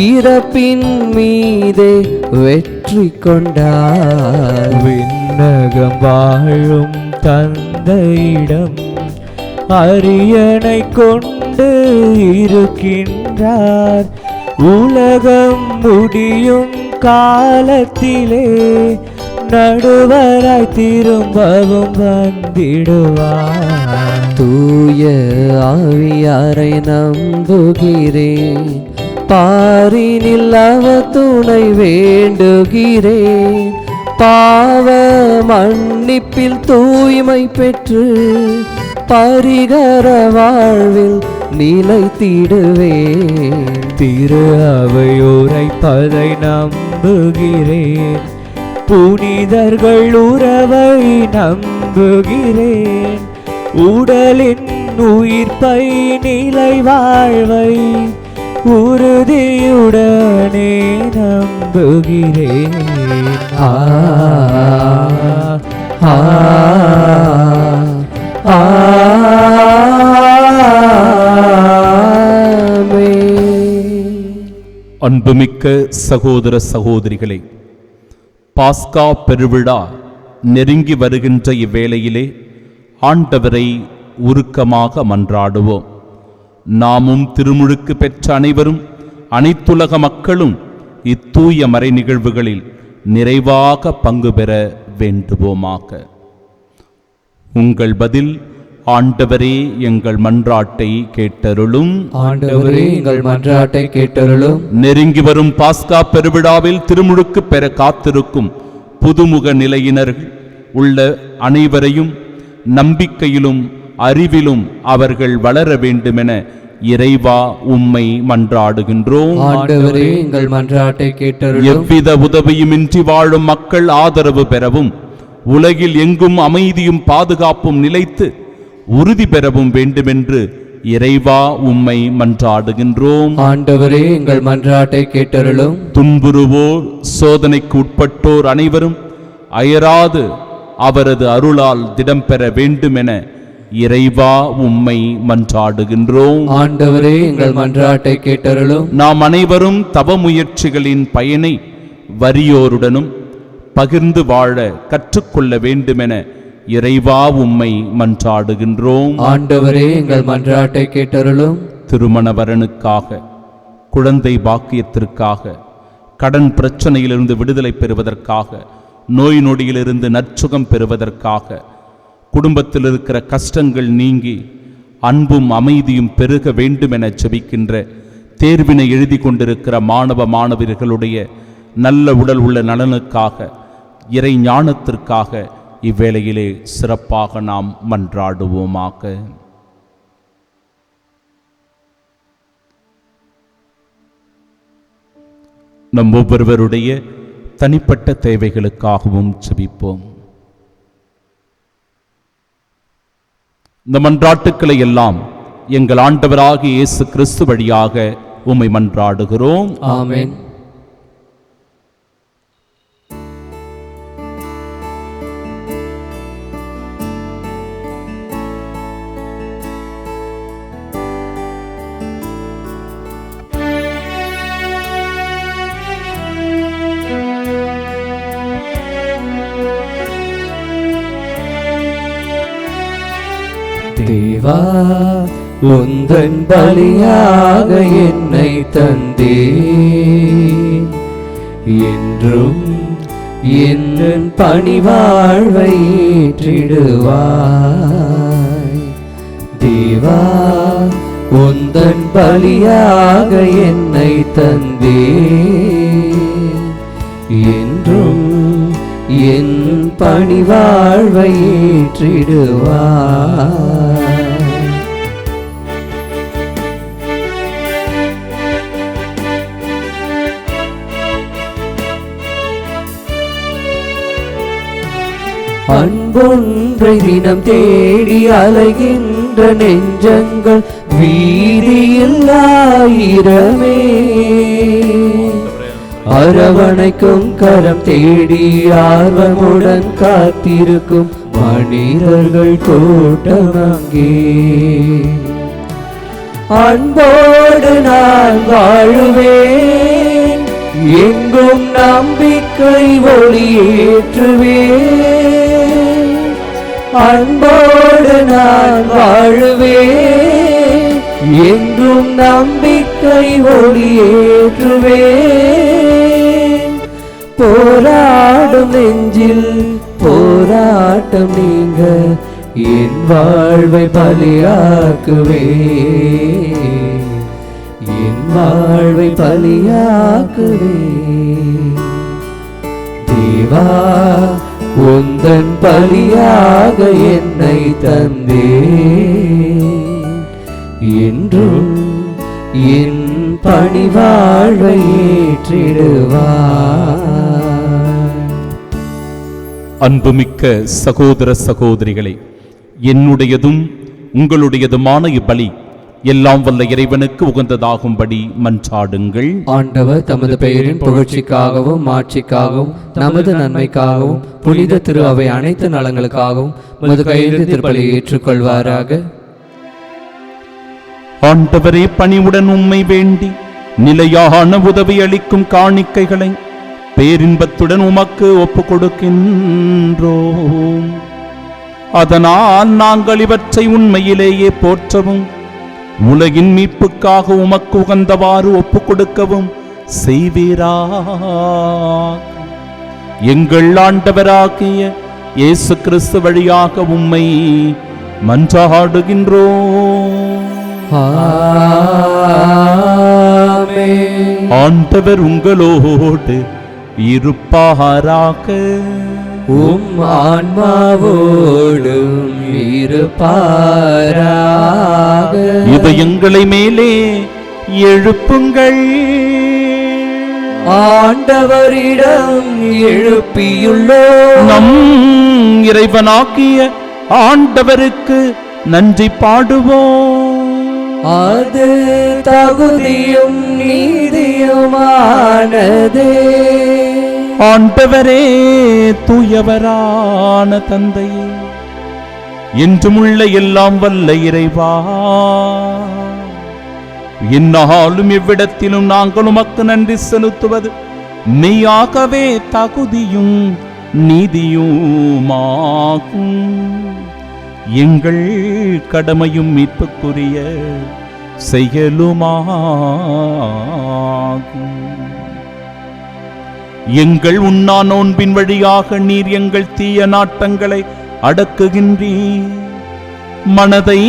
இறப்பின் மீதே வெற்றி கொண்டார். விண்ணகம் வாழும் தந்தையிடம் அரியணை கொண்டு இருக்கின்றார், உலகம் முடியும் காலத்திலே நடுவராய் திரும்பவும் வந்திடுவார். தூய ஆவியாரை நம்புகிறேன், பாரினில் அவர் துணை வேண்டுகிறேன், பாவ மன்னிப்பில் தூய்மை பெற்று பரிகர வாழ்வில் நிலைத்திடுவேன். திரு அவை உரைப்பதை நம்புகிறேன், புனிதர்கள் உறவை நம்புகிறேன், உடலின் உயிர்ப்பை நிலை வாழ்வை உறுதியுடனே நம்புகிறேன். அன்புமிக்க சகோதர சகோதரிகளே, பாஸ்கா பெருவிழா நெருங்கி வருகின்ற இவ்வேளையிலே ஆண்டவரை உருக்கமாக மன்றாடுவோம். நாமும் திருமுழுக்கு பெற்ற அனைவரும், அனைத்துலக மக்களும் இத்தூய மறை நிகழ்வுகளில் நிறைவாக பங்கு பெற வேண்டுவோமாக. உங்கள் பதில்: ஆண்டவரே எங்கள் மன்றாட்டை கேட்டருளும். ஆண்டவரே எங்கள் மன்றாட்டை கேட்டருளும். நெருங்கி வரும் பாஸ்கா பெருவிழாவில் திருமுழுக்கு பெற காத்திருக்கும் புதுமுக நிலையினர்கள் உள்ள அனைவரையும் நம்பிக்கையிலும் அறிவிலும் அவர்கள் வளர வேண்டுமென இறைவா உம்மை மன்றாடுகின்றோம். ஆண்டவரே எங்கள் மன்றாட்டை கேட்டருளும். எவ்வித உதவியுமின்றி வாழும் மக்கள் ஆதரவு பெறவும், உலகில் எங்கும் அமைதியும் பாதுகாப்பும் நிலைத்து உறுதி பெறவும் வேண்டுமென்று இறைவா உம்மை மன்றாடுகின்றோம். ஆண்டவரே எங்கள் மன்றாட்டை கேட்டருளும். துன்புறுவோர், சோதனைக்கு உட்பட்டோர் அனைவரும் அயராது அவரது அருளால் திடம் பெற வேண்டுமென இறைவா உம்மை மன்றாடுகின்றோம். ஆண்டவரே எங்கள் மன்றாட்டை கேட்டருளும். நாம் அனைவரும் தவ முயற்சிகளின் பயனை வறியோருடனும் பகிர்ந்து வாழ கற்றுக்கொள்ள வேண்டுமென இறைவா உம்மை மன்றாடுகின்றோம். ஆண்டவரே எங்கள் மன்றாட்டை கேட்டருளும். திருமண வரனுக்காக, குழந்தை பாக்கியத்திற்காக, கடன் பிரச்சனையிலிருந்து விடுதலை பெறுவதற்காக, நோய் நொடியிலிருந்து நற்சுகம் பெறுவதற்காக, குடும்பத்தில் இருக்கிற கஷ்டங்கள் நீங்கி அன்பும் அமைதியும் பெருக வேண்டுமென ஜெபிக்கின்ற, தேர்வினை எழுதி கொண்டிருக்கிற மாணவ மாணவியர்களுடைய நல்ல உடல் உள்ள நலனுக்காக, இறை ஞானத்திற்காக இவ்வேளையிலே சிறப்பாக நாம் மன்றாடுவோமாக. நம் ஒவ்வொருவருடைய தனிப்பட்ட தேவைகளுக்காகவும் ஜெபிப்போம். இந்த மன்றாட்டுக்களை எல்லாம் எங்கள் ஆண்டவராகிய இயேசு கிறிஸ்து வழியாக உம்மை மன்றாடுகிறோம். ஆமென். தேவா, உந்தன் பலியாக என்னை தந்தேன், என்றும் என் பணிவாழ்வை ஏற்றிடுவாய். தேவா, உந்தன் பலியாக என்னை தந்தேன், என்றும் என் பணிவாழ்வை ஏற்றிடுவாய். அன்பொன்றை தினம் தேடி அலைகின்ற நெஞ்சங்கள் வீதியில் ஆயிரமே, அரவணைக்கும் கரம் தேடி ஆர்வமுடன் காத்திருக்கும் மனிதர்கள் கூட்டம் அங்கே. அன்போடு நான் வாழுவேன், எங்கும் நம்பிக்கை ஒளியேற்றுவேன். அன்போடு நான் வாழுவேன், எங்கும் நம்பிக்கை ஒளியேற்றுவேன். போராடும் நெஞ்சில் போராட்டம் நீங்க என் வாழ்வை பலியாக்குவேன், என் வாழ்வை பலியாக்குவேன். தேவா உந்தன் பலியாக என்னை தந்தே, என்றும் என் பணிவாழ்வை ஏற்றிடுவார். அன்புமிக்க சகோதர சகோதரிகளே, என்னுடையதும் உங்களுடையதுமான இப்பலி எல்லாம் வல்ல இறைவனுக்கு உகந்ததாகும்படி மன்றாடுங்கள். ஆண்டவர் தமது பெயரின் புகழ்ச்சிக்காகவும் மாட்சிக்காகவும் நமது நன்மைக்காகவும் புனித திரு அவை அனைத்து நலங்களுக்காகவும் மது கையெழுத்து திருப்பலியை ஏற்றுக்கொள்வாராக. ஆண்டவரே, பணிவுடன் உம்மை வேண்டி நிலையான உதவி அளிக்கும் காணிக்கைகளை பேரின்பத்துடன் உமக்கு ஒப்புக் கொடுக்கின்றோம். அதனால் நாங்கள் இவற்றை உண்மையிலேயே போற்றவும் உலகின் மீட்புக்காக உமக்கு உகந்தவாறு ஒப்புக் கொடுக்கவும் செய்வீராக. எங்கள் ஆண்டவராகிய இயேசு கிறிஸ்து வழியாக உம்மை மன்றாடுகின்றோம். ஆமென். ஆண்டவர் உங்களோடு இருப்பாராக. உம் ஆன்மாவோடும் இருப்பாராக. இதயங்களை மேலே எழுப்புங்கள். ஆண்டவரிடம் எழுப்பியுள்ளோம். நம் இறைவனாகிய ஆண்டவருக்கு நன்றி பாடுவோம். அது தகுதியும் நீதியுமானதே. ஆண்டவரே, தூயவரான தந்தையே, என்றுமுள்ள எல்லாம் வல்ல இறைவா, எந்நாளும் எவ்விடத்திலும் நாங்கள் உமக்கு நன்றி செலுத்துவது மெய்யாகவே தகுதியும் நீதியுமாகும். எங்கள் கடமையும் மீட்புக்குரிய செயலுமாகும். எங்கள் உண்ணா நோன்பின் வழியாக நீர் எங்கள் தீய நாட்டங்களை அடக்குகின்றீர், மனதை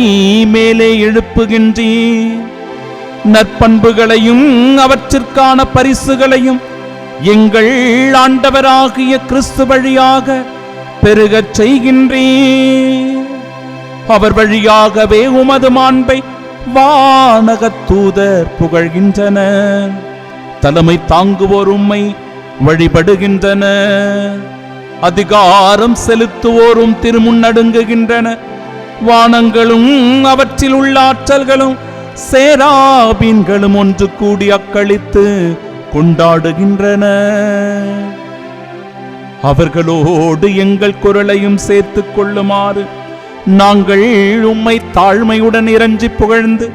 மேலே எழுப்புகின்றீர். நற்பண்புகளையும் அவற்றிற்கான பரிசுகளையும் எங்கள் ஆண்டவராகிய கிறிஸ்து வழியாக பெருகச் செய்கின்றீர். அவர் வழியாகவே உமது மாண்பை வானகத் தூதர் புகழ்கின்றனர். தலைமை தாங்குவோர் உம்மை வழிபடுகின்றனர். அதிகாரம் செலுத்துவோரும் திருமுன்னடுங்குகின்றனர். வானங்களும் அவற்றில் உள்ள ஆற்றல்களும் சேராபீன்களும் ஒன்று கூடி அக்களித்து கொண்டாடுகின்றன. அவர்களோடு எங்கள் குரலையும் சேர்த்துக் கொள்ளுமாறு நாங்கள் உம்மை தாழ்மையுடன் இறைஞ்சி புகழ்ந்து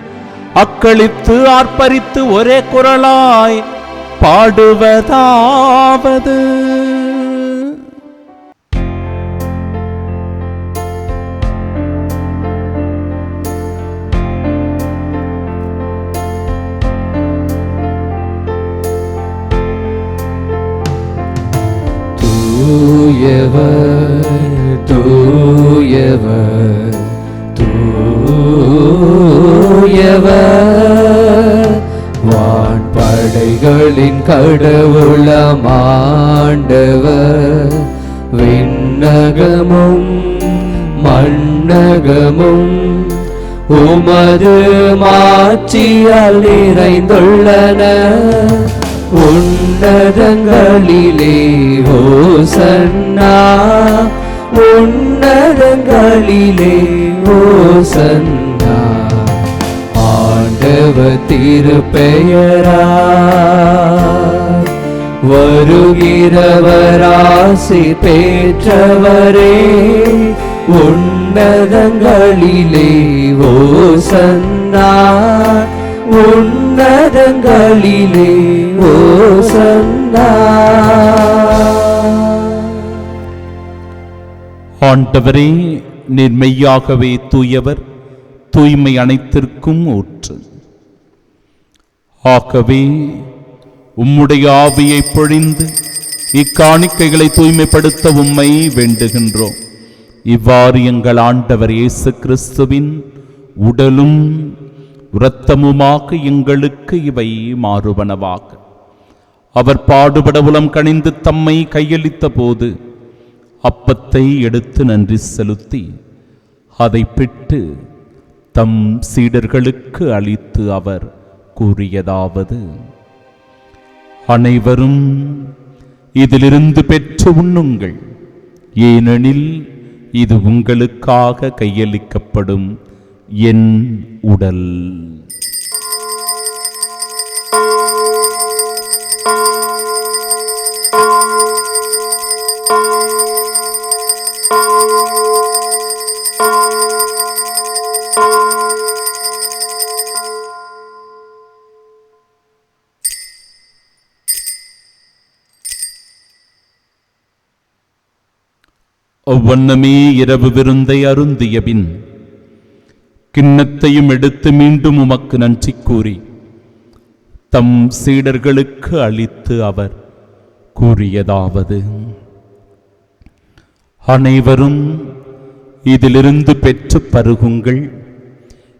அக்களித்து ஆர்ப்பரித்து ஒரே குரலாய் பாடுவதாவது: தூயவர் தூயவர் தூயவர், வான்படைகளின் கடவுளமாண்டவர். விண்ணகமும் மண்ணகமும் உமது மாட்சியால் நிறைந்துள்ளன. உன்னதங்களிலே ஓசன்னா, உன்னதங்களிலே ஓசன்னா. ஆண்டவர் திருப்பெயரா வருகிறவராசி பெற்றவரே, உன்னதங்களிலே ஓசன்னா. உன்னதங்களிலே ஓசன்னா. ஆண்டவரே, நீர் மெய்யாகவே தூயவர், தூய்மை அனைத்திற்கும் ஊற்று. ஆகவே உம்முடைய ஆவியை பொழிந்து இக்காணிக்கைகளை தூய்மைப்படுத்த உம்மை வேண்டுகின்றோம். இவ்வாறு எங்கள் ஆண்டவர் இயேசு கிறிஸ்துவின் உடலும் இரத்தமுமாக எங்களுக்கு இவை மாறுவனவாக. அவர் பாடுபட உளம் கனிந்து தம்மை கையளித்த போது அப்பத்தை எடுத்து நன்றி செலுத்தி அதை பிட்டு தம் சீடர்களுக்கு அளித்து அவர் கூறியதாவது: அனைவரும் இதிலிருந்து பெற்று உண்ணுங்கள், ஏனெனில் இது உங்களுக்காக கையளிக்கப்படும் என் உடல். அவ்வண்ணமே இரவு விருந்தை அருந்திய பின் கிண்ணத்தையும் எடுத்து மீண்டும் உமக்கு நன்றி கூறி தம் சீடர்களுக்கு அளித்து அவர் கூறியதாவது: அனைவரும் இதிலிருந்து பெற்று பருகுங்கள்,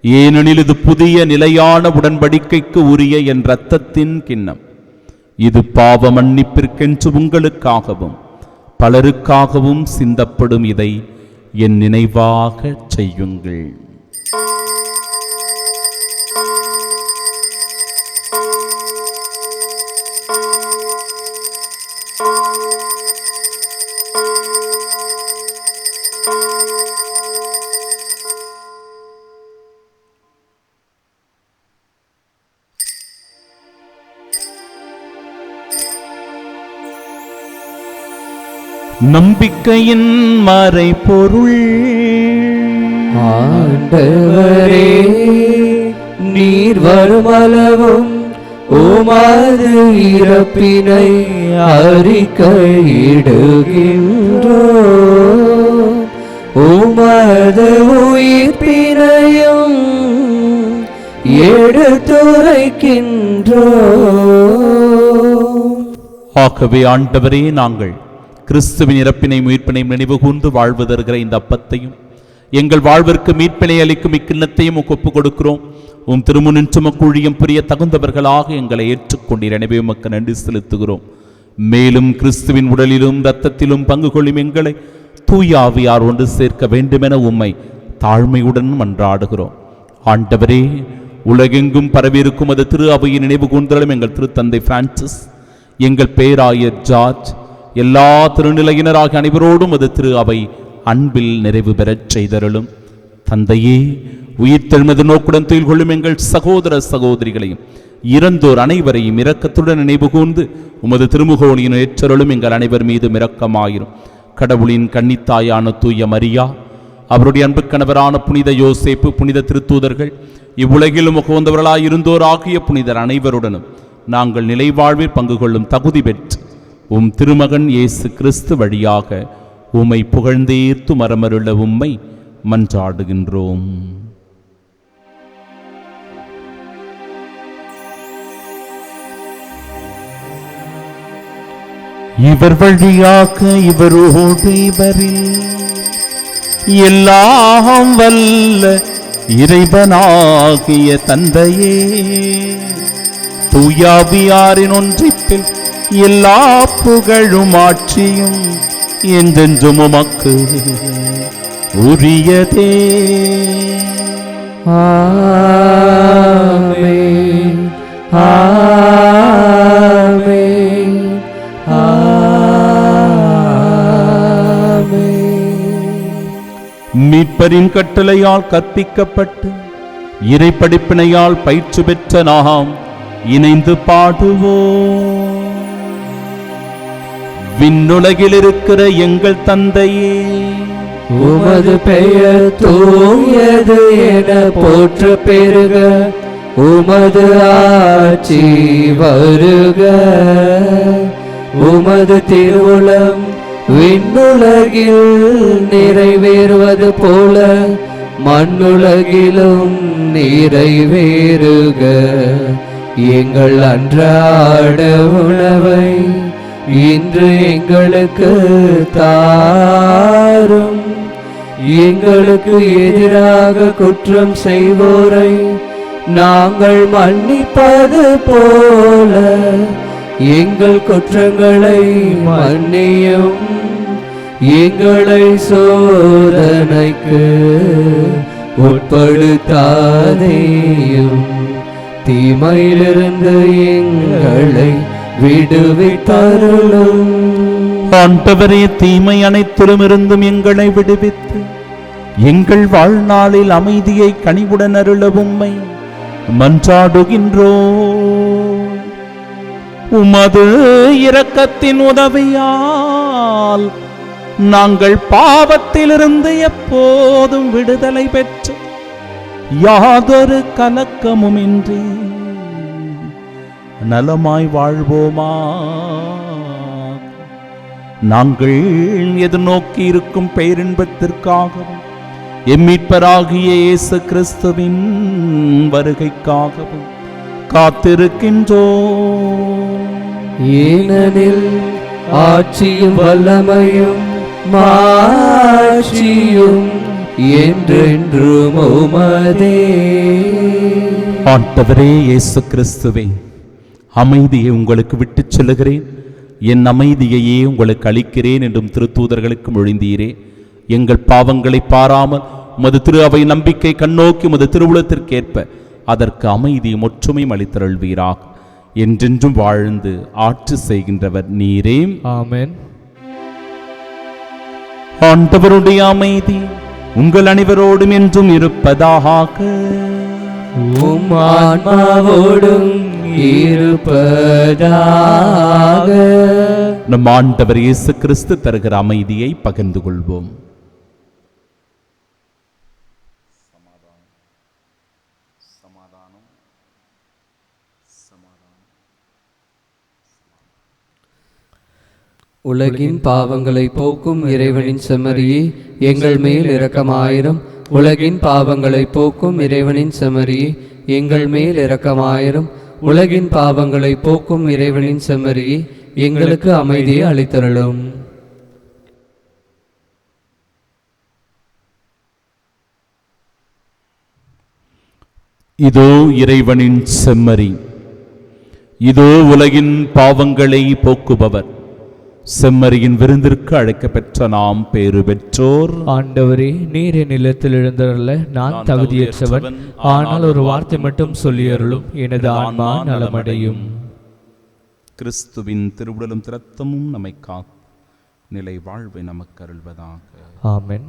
ஏனெனில் இது புதிய நிலையான உடன்படிக்கைக்கு உரிய என் இரத்தத்தின் கிண்ணம். இது பாவ மன்னிப்பிற்கென்று உங்களுக்காகவும் பலருக்காகவும் சிந்தப்படும். இதை என் நினைவாக செய்யுங்கள். நம்பிக்கையின் மறைபொருள். ஆண்டவரே, நீர் வருமளவும் உமது இறப்பினை அறிக்கையிடுகின்றோம், உமது உயிர்ப்பினையும் எடுத்துரைக்கின்றோம். ஆகவே ஆண்டவரே, நாங்கள் கிறிஸ்துவின் இறப்பினை மீட்பினை நினைவு கூர்ந்து வாழ்வு தருகிற இந்த அப்பத்தையும் எங்கள் வாழ்விற்கு மீட்பினை அளிக்கும் இக்கிண்ணத்தையும் ஒப்புக் கொடுக்கிறோம். உம் திருமுனின் சுமக்கூழியம் புரிய தகுந்தவர்களாக எங்களை ஏற்றுக்கொண்டீர். எனவே உமக்கு நன்றி செலுத்துகிறோம். மேலும் கிறிஸ்துவின் உடலிலும் இரத்தத்திலும் பங்கு கொள்ளும் எங்களை தூய ஆவியார் ஒன்று சேர்க்க வேண்டுமென உம்மை தாழ்மையுடன் மன்றாடுகிறோம். ஆண்டவரே, உலகெங்கும் பரவியிருக்கும் அது திரு அவையின் நினைவு கூர்ந்தலும் எங்கள் திருத்தந்தை பிரான்சிஸ், எங்கள் பேராயர் ஜார்ஜ், எல்லா திருநிலையினராக அனைவரோடும் அது திரு அவை அன்பில் நிறைவு பெறச் செய்தருளும். தந்தையே, உயிர்த்தெழுமது நோக்குடன் துயில் கொள்ளும் எங்கள் சகோதர சகோதரிகளையும் இறந்தோர் அனைவரையும் இரக்கத்துடன் நினைவு கூர்ந்து உமது திருமுகோணியின் ஏற்றருளும். எங்கள் அனைவர் மீது இரக்கமாயிரும். கடவுளின் கன்னித்தாயான தூய மரியா, அவருடைய அன்பு கணவரான புனித யோசேப்பு, புனித திருத்தூதர்கள், இவ்வுலகிலும் உகந்தவர்களாய் இருந்தோர் ஆகிய புனிதர் அனைவருடனும் நாங்கள் நிலைவாழ்வில் பங்கு கொள்ளும் தகுதி பெற்று உம் திருமகன் இயேசு கிறிஸ்து வழியாக உம்மை புகழ்ந்தேர்த்து மரமருள உம்மை மன்றாடுகின்றோம். இவர் வழியாக இவரோடு இவரில் எல்லாம் வல்ல இறைவனாகிய தந்தையே, தூயாவியாரின் ஒன்றிப்பில் எல்லா புகழும் ஆட்சியும் என்றென்றும் உமக்கு உரியதே. ஆமென், ஆமென், ஆமென். மீட்பரின் கட்டளையால் கற்பிக்கப்பட்டு இறைப்படிப்பினையால் பயிற்சி பெற்ற நாம் இணைந்து பாடுவோம். விண்ணுலகில் இருக்கிற எங்கள் தந்தையே, உமது பெயர் தூயது என போற்ற பெருக, உமது ஆட்சி வருக, உமது திருவுளம் விண்ணுலகில் நிறைவேறுவது போல மண்ணுலகிலும் நிறைவேறுக. எங்கள் அன்றாட உணவை இன்று எங்களுக்கு தாரும். எங்களுக்கு எதிராக குற்றம் செய்வோரை நாங்கள் மன்னிப்பது போல எங்கள் குற்றங்களை மன்னியும். எங்களை சோதனைக்கு உட்படுத்தாதேயும், தீமையிலிருந்து எங்களை விடுவித்தருளும். ஆண்டவரே, தீமை அனைத்திலும் இருந்தும் எங்களை விடுவித்து எங்கள் வாழ்நாளில் அமைதியை கனிவுடன் அருள உம்மை மன்றாடுகின்றோம். உமது இரக்கத்தின் உதவியால் நாங்கள் பாவத்திலிருந்து எப்போதும் விடுதலை பெற்று யாதொரு கலக்கமுமின்றி நலமாய் வாழ்வோமா. நாங்கள் எதிர்நோக்கி இருக்கும் பேரின்பத்திற்காகவும் எம்மீட்பராகிய இயேசு கிறிஸ்துவின் வருகைக்காகவும் காத்திருக்கின்றோம். ஏனெனில் ஆட்சியும் வல்லமையும் மாட்சியும் என்றென்றும் உமதே. ஆண்டவரே இயேசு கிறிஸ்துவே, அமைதியை உங்களுக்கு விட்டுச் செல்லுகிறேன், என் அமைதியையே உங்களுக்கு அளிக்கிறேன் என்றும் திருத்தூதர்களுக்கு மொழிந்தீரே. எங்கள் பாவங்களை பாராமல் உமது திரு அவை நம்பிக்கை கண்ணோக்கி உமது திருவுளத்திற்கேற்ப அதற்கு அமைதியும் ஒற்றுமையும் அளித்தருள்வீராக. என்றென்றும் வாழ்ந்து ஆட்சி செய்கின்றவர் நீரே. ஆமென். ஆண்டவருடைய அமைதி உங்கள் அனைவரோடும் என்றும் இருப்பதாக. உம் ஆன்மாவோடும் இருப்பதாக. நம் ஆண்டவர் இயேசு கிறிஸ்து தருகிற அமைதியை பகிர்ந்து கொள்வோம். உலகின் பாவங்களை போக்கும் இறைவனின் செம்மறியே, எங்கள் மேல் இரக்கமாயிரும். உலகின் பாவங்களை போக்கும் இறைவனின் செம்மறியே, எங்கள் மேல் இரக்கமாயிரும். உலகின் பாவங்களை போக்கும் இறைவனின் செம்மறியே, எங்களுக்கு அமைதியை அளித்தருளும். இதோ இறைவனின் செம்மறி, இதோ உலகின் பாவங்களை போக்குபவர். செம்மறியின் விருந்திற்கு அழைக்கப்பெற்ற நாம் பேறு பெற்றோர். ஆண்டவரே, நீர் என் நிலத்தில் எழுந்தருள நான் தகுதியற்றவன். ஆனால் ஒரு வார்த்தை மட்டும் சொல்லியருளும், எனது ஆன்மா நலமடையும். கிறிஸ்துவின் திருவுடலும் இரத்தமும் நம்மை காத்து நிலை வாழ்வை நமக்கு அருள்வதாக. ஆமென்.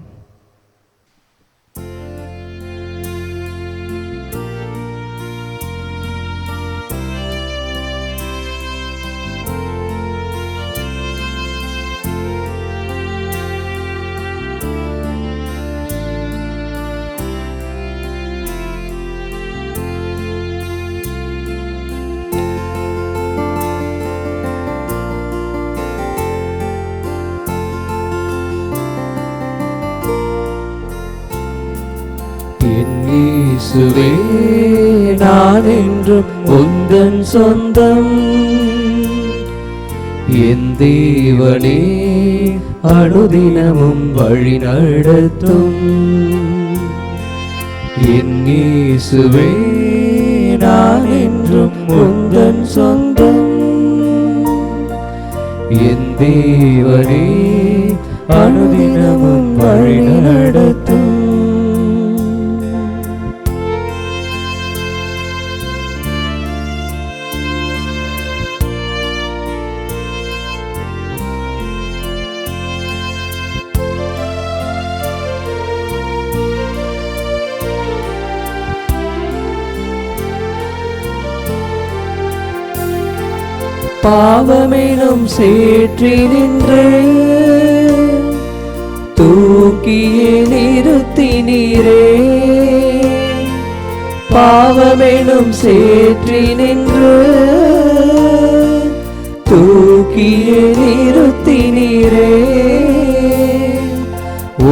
இயேசுவே, நான் என்றும் உந்தன் சொந்தம். என் தேவனே, அனுதினமும் வழி நடத்தும். என் இயேசுவே, நான் என்றும் உந்தன் சொந்தம். என் தேவனே, அனுதினமும் வழி நடத்தும். பாவமெனும் சேற்றி நின்று தூக்கியே நிறுத்தினீரே. பாவமெனும் சேற்றி நின்று தூக்கியே நிறுத்தினீரே.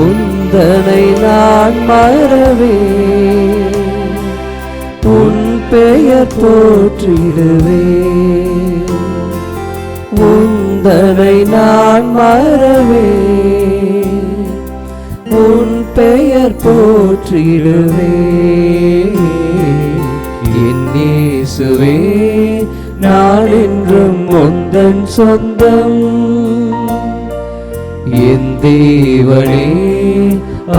உந்தனை நான் மறவே உன் பெயர் போற்றிடுவே. உந்தனை நான் மறவே உன் பெயர் போற்றிடுவே. என் இயேசுவே நான் என்றும் உந்தன் சொந்தம். என் தேவனே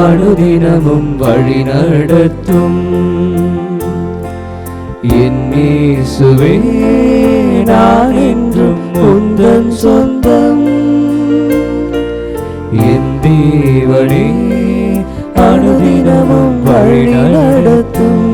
அனுதினமும் வழி நடத்தும். என் இயேசுவே நான் என்றும் உந்தன் சொந்தம். என் தேவனே அனுதினமும் வழி நடத்தும்.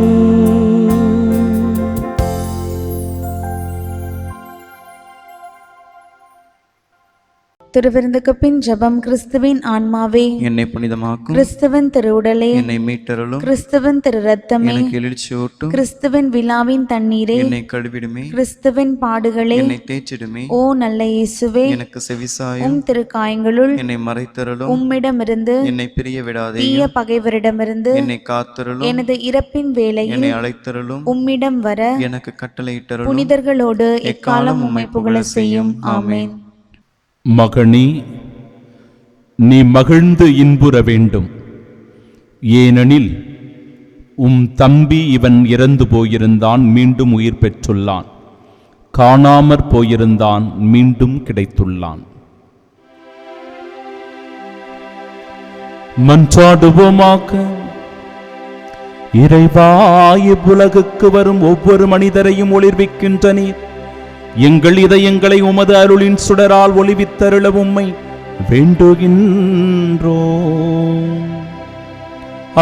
திருவிருந்துக்கு பின் ஜெபம். கிறிஸ்துவின் ஆன்மாவே என்னை புனிதமாக்கும். கிறிஸ்துவின் திருவுடலே என்னை மீட்டருளும். கிறிஸ்துவின் திரு ரத்தமே எனக்கு எழுச்சியூட்டும். கிறிஸ்துவின் விழாவின் தண்ணீரே என்னை கழுவிடுமே. கிறிஸ்துவின் பாடுகளே என்னை தேய்ச்சிடுமே. ஓ நல்ல இயேசுவே எனக்கு செவிசாயும். உம் திருக்காயங்களுள் என்னை மறைத்தருளும். உம்மிடமிருந்து என்னை பிரிய விடாதே. தீய பகைவரிடமிருந்து என்னை காத்தருளும். எனது இறப்பின் வேளையில் என்னை அழைத்தருளும். உம்மிடம் வர எனக்கு கட்டளையிட்டருளும். புனிதர்களோடு எக்காலம் உம்மை புகழ செய்யும். ஆமென். மகனே, நீ மகிழ்ந்து இன்புற வேண்டும். ஏனெனில் உம் தம்பி இவன் இறந்து போயிருந்தான், மீண்டும் உயிர் பெற்றுள்ளான். காணாமற் போயிருந்தான், மீண்டும் கிடைத்துள்ளான். மன்றாடுவோமாக. இறைவா, இவ்வுலகுக்கு வரும் ஒவ்வொரு மனிதரையும் ஒளிர்விக்கின்ற நீர் எங்கள் இதயங்களை உமது அருளின் சுடரால் ஒளிவித்தருள உம்மை வேண்டுகின்றோம்.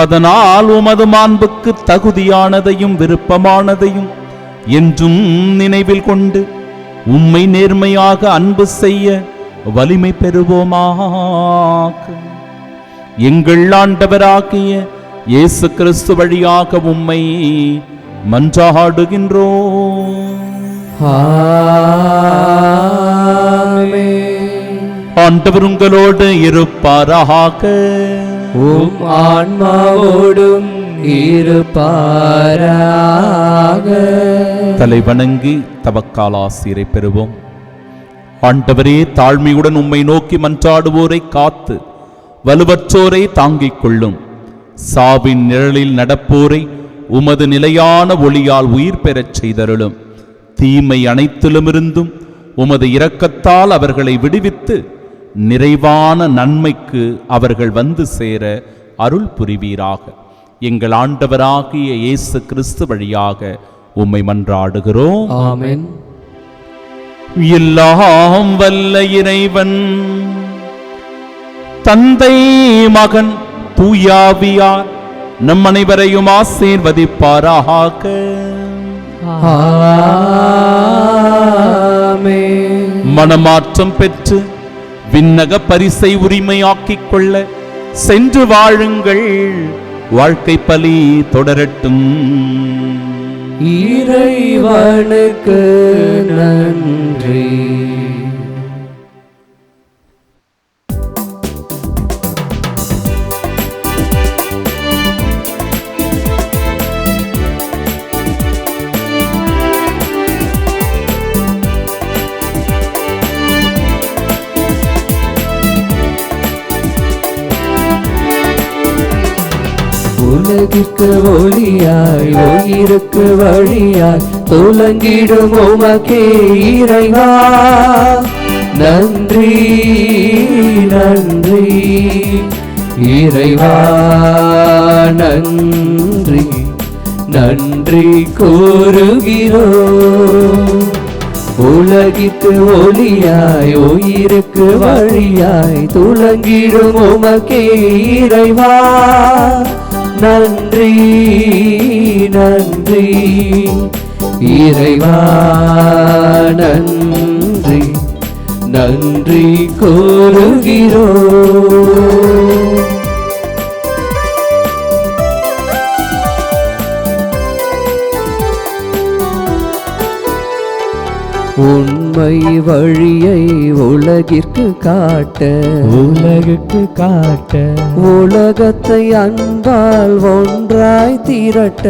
அதனால் உமது மாண்புக்கு தகுதியானதையும் விருப்பமானதையும் என்றும் நினைவில் கொண்டு உம்மை நேர்மையாக அன்பு செய்ய வலிமை பெறுவோமாக. எங்கள் ஆண்டவராகிய இயேசு கிறிஸ்து வழியாக உம்மை மன்றாடுகின்றோம். ஆண்டவர் உங்களோடு இருப்பாராக. உம் ஆன்மாவோடும் இருப்பாராக. தலை வணங்கி தவக்கால் ஆசீரை பெறுவோம். ஆண்டவரே, தாழ்மையுடன் உம்மை நோக்கி மன்றாடுவோரை காத்து வலுவற்றோரை தாங்கிக் கொள்ளும். சாவின் நிழலில் நடப்போரை உமது நிலையான ஒளியால் உயிர் பெறச் செய்தருளும். தீமை அனைத்திலுமிருந்தும் உமது இரக்கத்தால் அவர்களை விடுவித்து நிறைவான நன்மைக்கு அவர்கள் வந்து சேர அருள் புரிவீராக. எங்கள் ஆண்டவராகிய இயேசு கிறிஸ்து வழியாக உம்மை மன்றாடுகிறோம். ஆமென். எல்லாம் வல்ல இறைவன் தந்தை, மகன், தூயாவியார் நம் அனைவரையும் ஆசீர்வதிப்பாராக. மனமாற்றம் பெற்று விண்ணக பரிசை உரிமையாக்கிக் கொள்ள சென்று வாழுங்கள். வாழ்க்கை பலி தொடரட்டும். இறைவனுக்கு நன்றி. உலகிற்கு ஒளியாய் உயிருக்கு வழியாய் துலங்கிடும் உமக்கே இறைவா நன்றி நன்றி. இறைவா நன்றி நன்றி கூறுகிறோம். உலகிற்கு ஒளியாய் உயிருக்கு வழியாய் துலங்கிடும் உமக்கே இறைவா நன்றி நன்றி. இறைவா நன்றி. நன்றி கூறுகிறோம். உண்மை வழியை உலகிற்கு காட்ட உலகத்தை அன்பால் ஒன்றாய் திரட்ட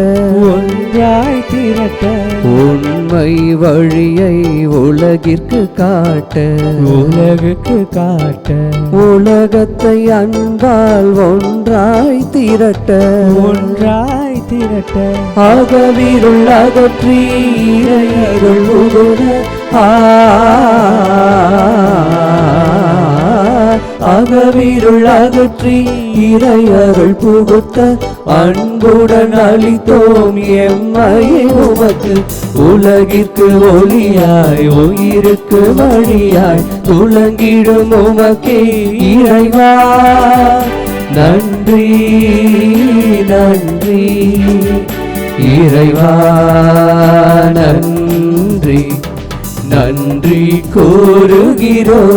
உண்மை வழியை உலகிற்கு காட்ட உலகத்தை அன்பால் ஒன்றாய் திரட்ட அகவிருள் அகற்றி இறையருள் புகுத அகவிருள் அகற்றி இறையருள் புகுத்த அன்புடன் அளித்தோம் எம்மையை உமக்கு. உலகிற்கு ஒளியாய் உயிருக்கு வழியாய் துலங்கிடும் உமக்கே இறைவா நன்றி நன்றி இறைவா நன்றி நன்றி கூறுகிறோம்.